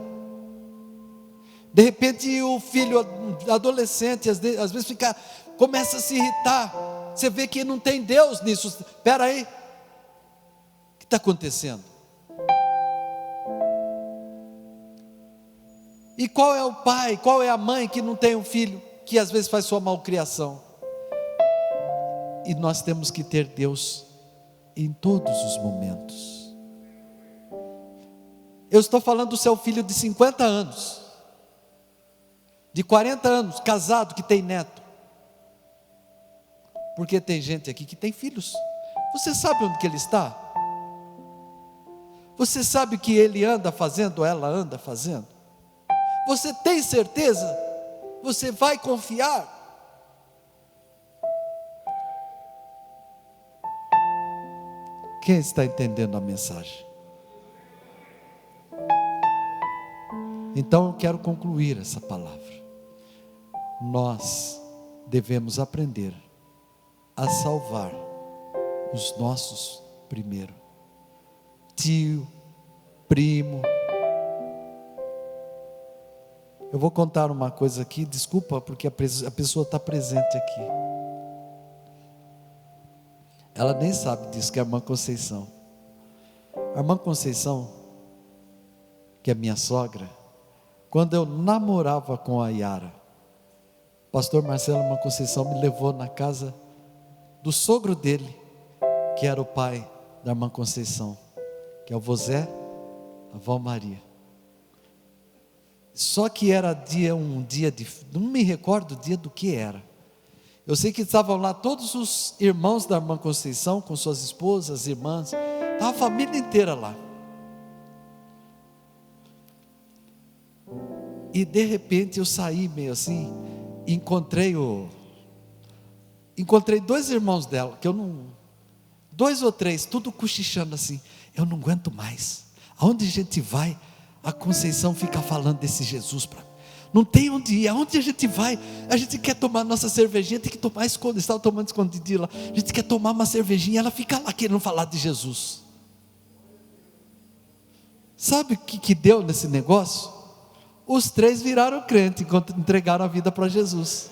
De repente o filho adolescente às vezes começa a se irritar. Você vê que não tem Deus nisso. Espera aí, o que está acontecendo? E qual é o pai, qual é a mãe que não tem um filho que às vezes faz sua malcriação? E nós temos que ter Deus em todos os momentos. Eu estou falando do seu filho de 50 anos, de 40 anos, casado, que tem neto. Porque tem gente aqui que tem filhos. Você sabe onde que ele está? Você sabe o que ele anda fazendo, ela anda fazendo? Você tem certeza? Você vai confiar? Quem está entendendo a mensagem? Então eu quero concluir essa palavra. Nós devemos aprender a salvar os nossos primeiro. Tio, primo. Eu vou contar uma coisa aqui, desculpa, porque a pessoa está presente aqui. Ela nem sabe disso, que é a irmã Conceição. A irmã Conceição, que é minha sogra, quando eu namorava com a Yara, o pastor Marcelo, a irmã Conceição, me levou na casa do sogro dele, que era o pai da irmã Conceição, que é o vô Zé, a avó Maria. Só que era um dia de, não me recordo o dia do que era. Eu sei que estavam lá todos os irmãos da irmã Conceição, com suas esposas, irmãs, estava a família inteira lá. E de repente eu saí meio assim, encontrei dois irmãos dela, que eu não, 2 ou 3, tudo cochichando assim, eu não aguento mais. Aonde a gente vai, a Conceição fica falando desse Jesus para mim. Não tem onde ir, aonde a gente vai, a gente quer tomar nossa cervejinha, tem que tomar escondido, estava tomando escondidinho lá, a gente quer tomar uma cervejinha, ela fica lá querendo falar de Jesus. Sabe o que deu nesse negócio? Os 3 viraram crente, enquanto entregaram a vida para Jesus.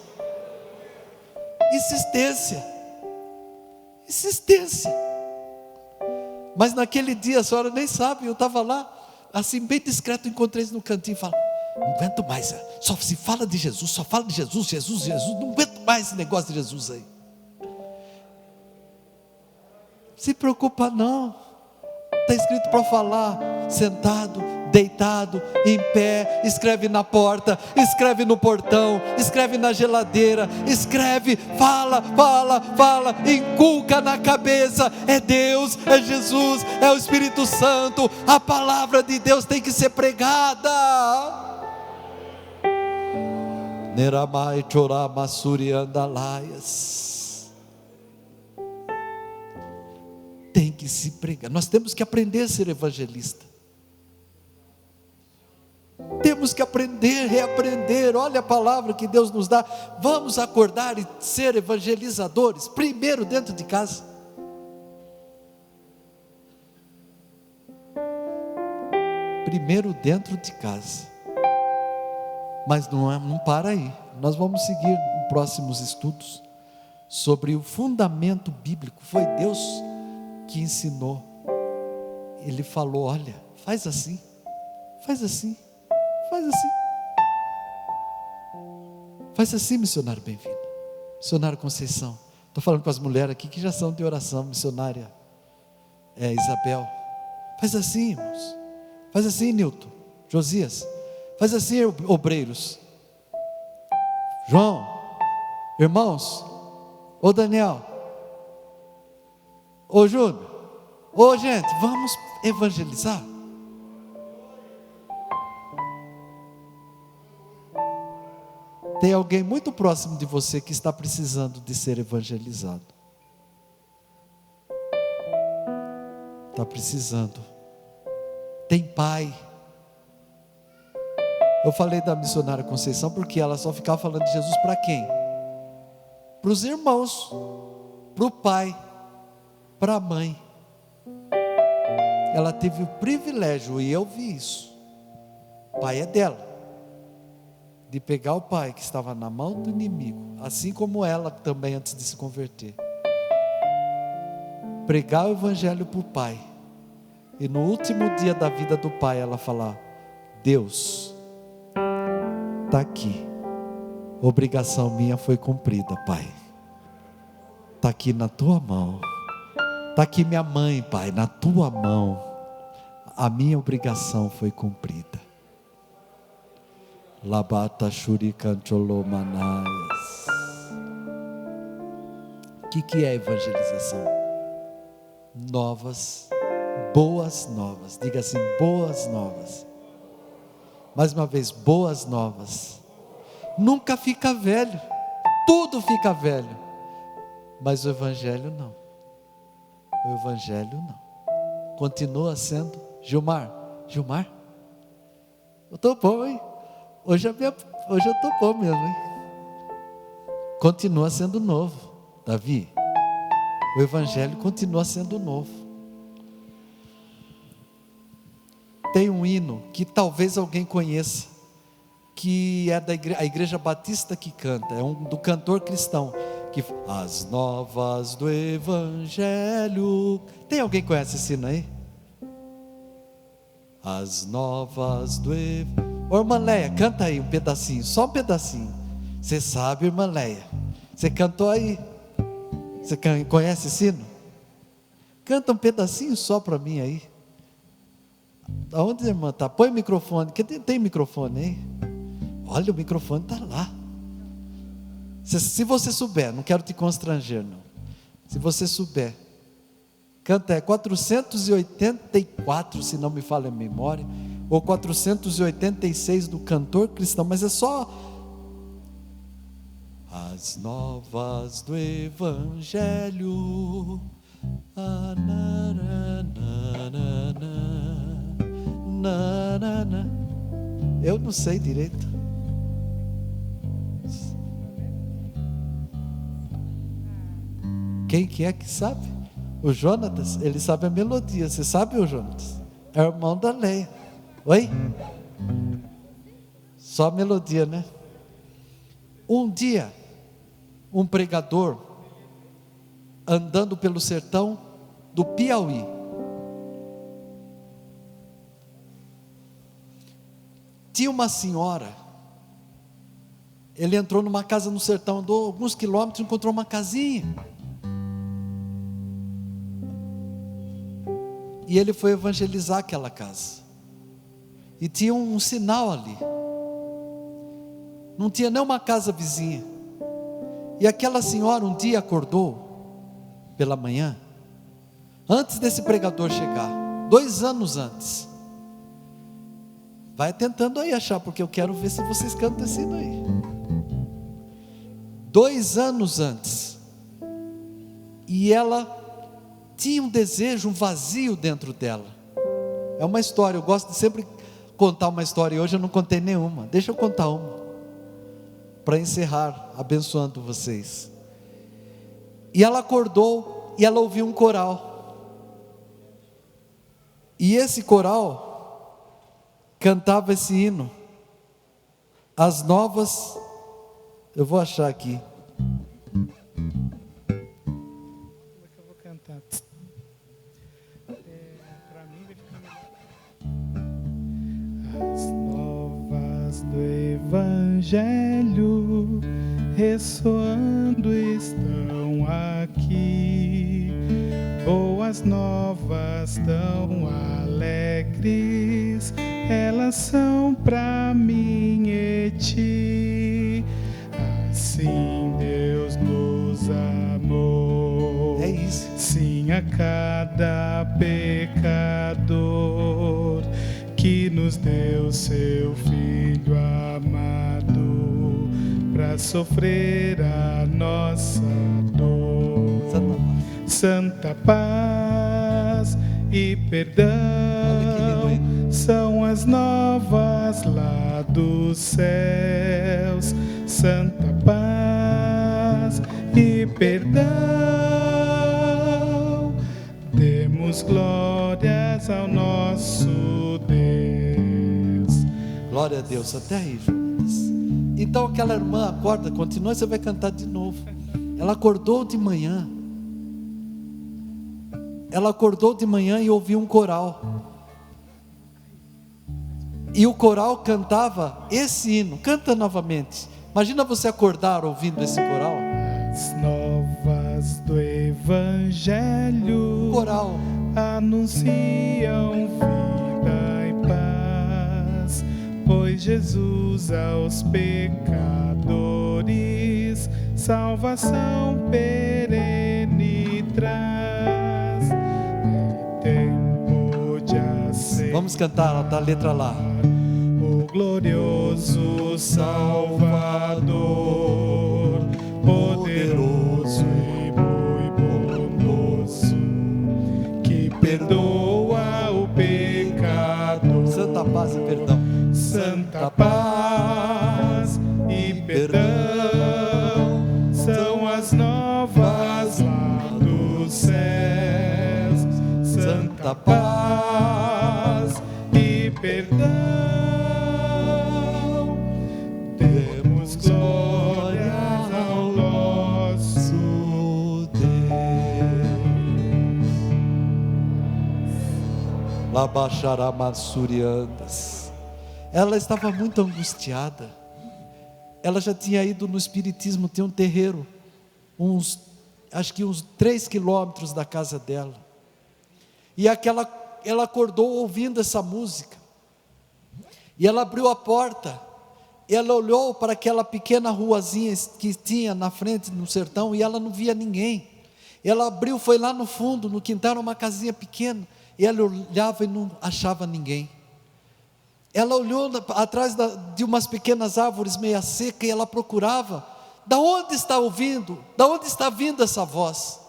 Insistência. Mas naquele dia, a senhora nem sabe, eu estava lá, assim bem discreto, encontrei eles no cantinho e falo, não aguento mais, só se fala de Jesus, só fala de Jesus, Jesus, não aguento mais esse negócio de Jesus aí. Se preocupa não, está escrito para falar, sentado, deitado, em pé, escreve na porta, escreve no portão, escreve na geladeira, escreve, fala, inculca na cabeça, é Deus, é Jesus, é o Espírito Santo, a palavra de Deus tem que ser pregada. Neramai chorama suriandalaias. Tem que se pregar. Nós temos que aprender a ser evangelista. Temos que aprender, reaprender. Olha a palavra que Deus nos dá. Vamos acordar e ser evangelizadores. Primeiro dentro de casa. Primeiro dentro de casa. Mas não para aí. Nós vamos seguir nos próximos estudos sobre o fundamento bíblico. Foi Deus que ensinou. Ele falou, olha, faz assim, faz assim, faz assim. Faz assim, missionário bem-vindo. Missionário Conceição. Estou falando com as mulheres aqui que já são de oração. Missionária Isabel. Faz assim, irmãos. Faz assim, Nilton, Josias. Faz assim, obreiros. João, irmãos. Ô Daniel. Ô Júnior. Ô gente, vamos evangelizar. Tem alguém muito próximo de você que está precisando de ser evangelizado. Está precisando. Tem pai. Eu falei da missionária Conceição porque ela só ficava falando de Jesus para quem? Para os irmãos, para o pai, para a mãe. Ela teve o privilégio, e eu vi isso, o pai é dela, de pegar o pai que estava na mão do inimigo, assim como ela também antes de se converter, pregar o evangelho para o pai, e no último dia da vida do pai ela falar, Deus, está aqui, obrigação minha foi cumprida, pai, está aqui na tua mão, está aqui minha mãe, pai, na tua mão, a minha obrigação foi cumprida. Labata shurikancholomanais. O que é evangelização? Novas boas novas. Diga assim, boas novas. Mais uma vez, boas novas. Nunca fica velho, tudo fica velho, mas o Evangelho não. O Evangelho não. Continua sendo. Gilmar, eu estou bom, hein? Hoje eu estou bom mesmo, hein? Continua sendo novo, Davi. O Evangelho continua sendo novo. Tem um hino que talvez alguém conheça, que é a Igreja Batista que canta, é do cantor cristão, que as novas do Evangelho. Tem alguém que conhece esse hino aí? As novas do Evangelho. Ô, irmã Leia, canta aí um pedacinho, só um pedacinho. Você sabe, irmã Leia, você cantou aí, você conhece esse hino? Canta um pedacinho só para mim aí. Aonde a irmã está? Põe o microfone, tem microfone aí? Olha, o microfone está lá. Se você souber, não quero te constranger não. Se você souber, canta, é 484, se não me falha a memória, ou 486 do cantor cristão, mas é só as novas do Evangelho. Eu não sei direito. Quem que é que sabe? O Jonatas, ele sabe a melodia. Você sabe, o Jonatas? É o irmão da Leia. Oi? Só a melodia, né? Um dia, um pregador andando pelo sertão do Piauí, tinha uma senhora. Ele entrou numa casa no sertão, andou alguns quilômetros, encontrou uma casinha. E ele foi evangelizar aquela casa. E tinha um sinal ali. Não tinha nem uma casa vizinha. E aquela senhora um dia acordou pela manhã, antes desse pregador chegar, 2 anos antes. Vai tentando aí achar, porque eu quero ver se vocês cantam esse hino aí. 2 anos antes. E ela tinha um desejo, um vazio dentro dela. É uma história, eu gosto de sempre contar uma história, e hoje eu não contei nenhuma. Deixa eu contar uma, para encerrar, abençoando vocês. E ela acordou, e ela ouviu um coral. E esse coral cantava esse hino. As novas, eu vou achar aqui. Do Evangelho ressoando estão aqui, boas novas tão alegres, elas são pra mim e ti. Assim Deus nos amou, É isso. sim, a cada pecador, que nos deu seu Filho amado, para sofrer a nossa dor. Santa paz e perdão são as novas lá dos céus. Santa paz e perdão, demos glórias ao nosso Deus. Glória a Deus, até aí, Jonas. Então aquela irmã acorda, continua, você vai cantar de novo. Ela acordou de manhã. Ela acordou de manhã e ouviu um coral. E o coral cantava esse hino. Canta novamente. Imagina você acordar ouvindo esse coral. As novas do Evangelho, Coral anunciam vida e paz, pois Jesus aos pecadores salvação perene traz. É tempo Vamos cantar a letra lá. O glorioso Salvador, poderoso e muito bondoso, que perdoa o pecador. Santa paz e perdão. Santa paz e perdão são as novas lá dos céus. Santa paz e perdão, demos glória ao nosso Deus. Labachará Massuriandas. Ela estava muito angustiada. Ela já tinha ido no espiritismo, tem um terreiro, acho que uns 3 quilômetros da casa dela. E ela acordou ouvindo essa música. E ela abriu a porta. E ela olhou para aquela pequena ruazinha que tinha na frente, no sertão, e ela não via ninguém. Ela abriu, foi lá no fundo, no quintal, uma casinha pequena. E ela olhava e não achava ninguém. Ela olhou atrás de umas pequenas árvores meia seca e ela procurava. Da onde está ouvindo? Da onde está vindo essa voz?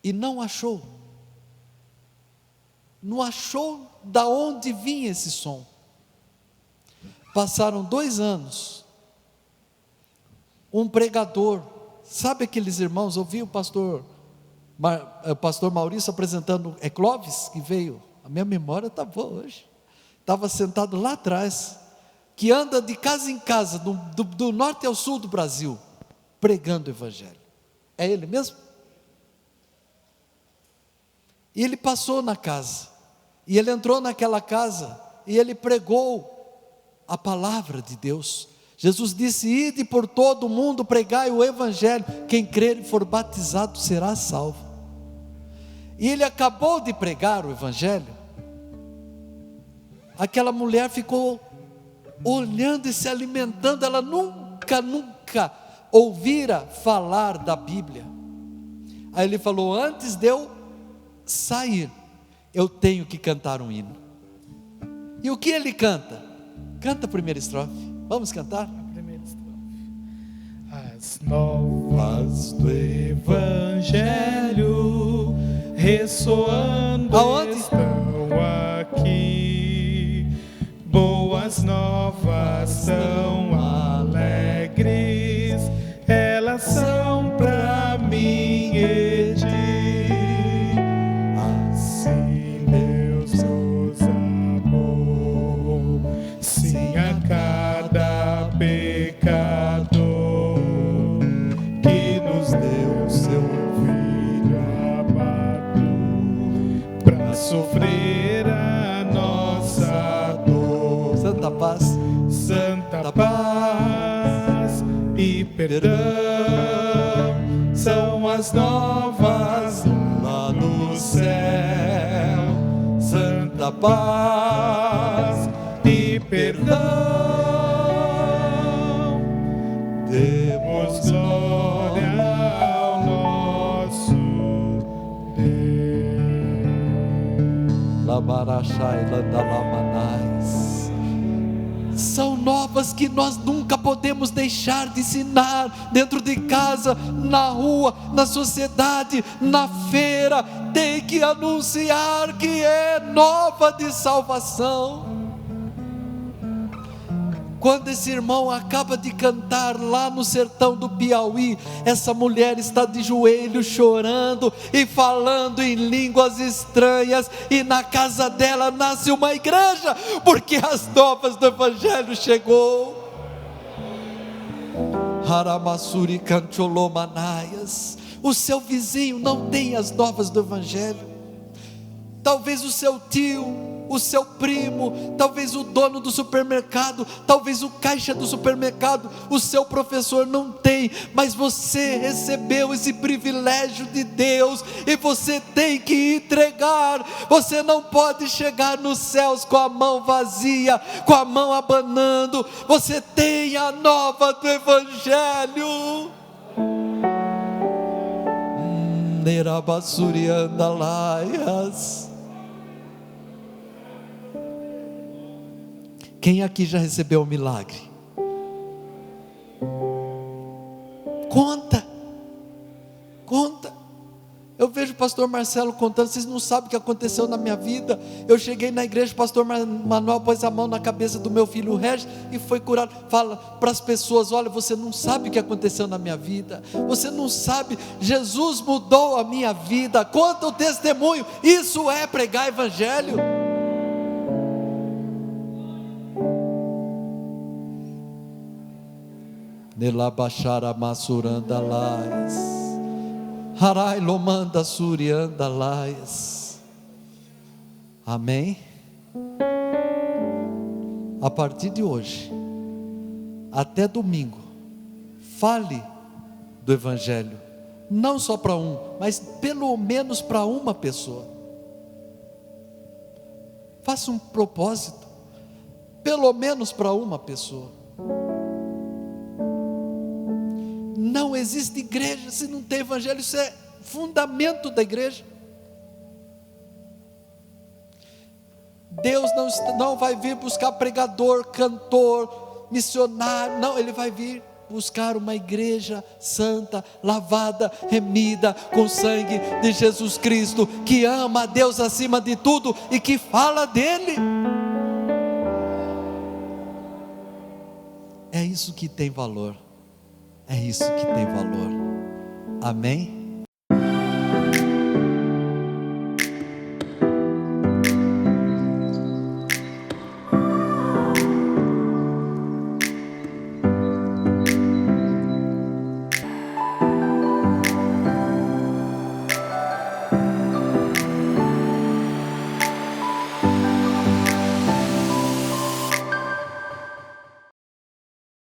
E não achou. Não achou da onde vinha esse som. Passaram 2 anos. Um pregador, sabe aqueles irmãos? Ouvi o pastor Maurício apresentando, Clóvis, que veio. A minha memória está boa hoje. Estava sentado lá atrás, que anda de casa em casa, do norte ao sul do Brasil, pregando o evangelho. É ele mesmo? E ele passou na casa, e ele entrou naquela casa, e ele pregou a palavra de Deus. Jesus disse: ide por todo o mundo, pregai o evangelho, quem crer e for batizado será salvo. E ele acabou de pregar o evangelho. Aquela mulher ficou olhando e se alimentando. Ela nunca ouvira falar da Bíblia. Aí ele falou: antes de eu sair, eu tenho que cantar um hino. E o que ele canta? Canta a primeira estrofe. Vamos cantar? As novas do Evangelho ressoando aonde? Estão aqui. Boas novas são alegres, elas são pra mim e ti. Assim Deus nos amou, sim, a cada pecador, que nos deu seu Filho amado, pra sofrer a nossa dor. Santa paz, Santa paz e perdão são as novas lá do céu. Santa paz e perdão, demos glória ao nosso Deus. Lamarachai Landalamanais. São novas que nós nunca podemos deixar de ensinar, dentro de casa, na rua, na sociedade, na feira. Tem que anunciar que é nova de salvação. Quando esse irmão acaba de cantar lá no sertão do Piauí, essa mulher está de joelho chorando e falando em línguas estranhas, e na casa dela nasce uma igreja, porque as novas do evangelho chegou. Haramassuri Kancholomanias. O seu vizinho não tem as novas do evangelho. Talvez o seu tio, o seu primo, talvez o dono do supermercado, talvez o caixa do supermercado, o seu professor não tem, mas você recebeu esse privilégio de Deus, e você tem que entregar. Você não pode chegar nos céus com a mão vazia, com a mão abanando. Você tem a nova do evangelho. Nerabasuriandalaias. Quem aqui já recebeu um milagre? Conta. Eu vejo o pastor Marcelo contando, vocês não sabem o que aconteceu na minha vida. Eu cheguei na igreja, o pastor Manuel pôs a mão na cabeça do meu filho Regis e foi curado. Fala para as pessoas: olha, você não sabe o que aconteceu na minha vida, você não sabe, Jesus mudou a minha vida. Conta o testemunho, isso é pregar evangelho. Nelabachara masuranda lais, harai lomanda surianda lais. Amém? A partir de hoje, até domingo, fale do evangelho, não só para um, mas pelo menos para uma pessoa. Faça um propósito, pelo menos para uma pessoa. Não existe igreja se não tem evangelho, isso é fundamento da igreja. Deus não vai vir buscar pregador, cantor, missionário, não, Ele vai vir buscar uma igreja santa, lavada, remida com o sangue de Jesus Cristo, que ama a Deus acima de tudo e que fala dele. É isso que tem valor. É isso que tem valor. Amém?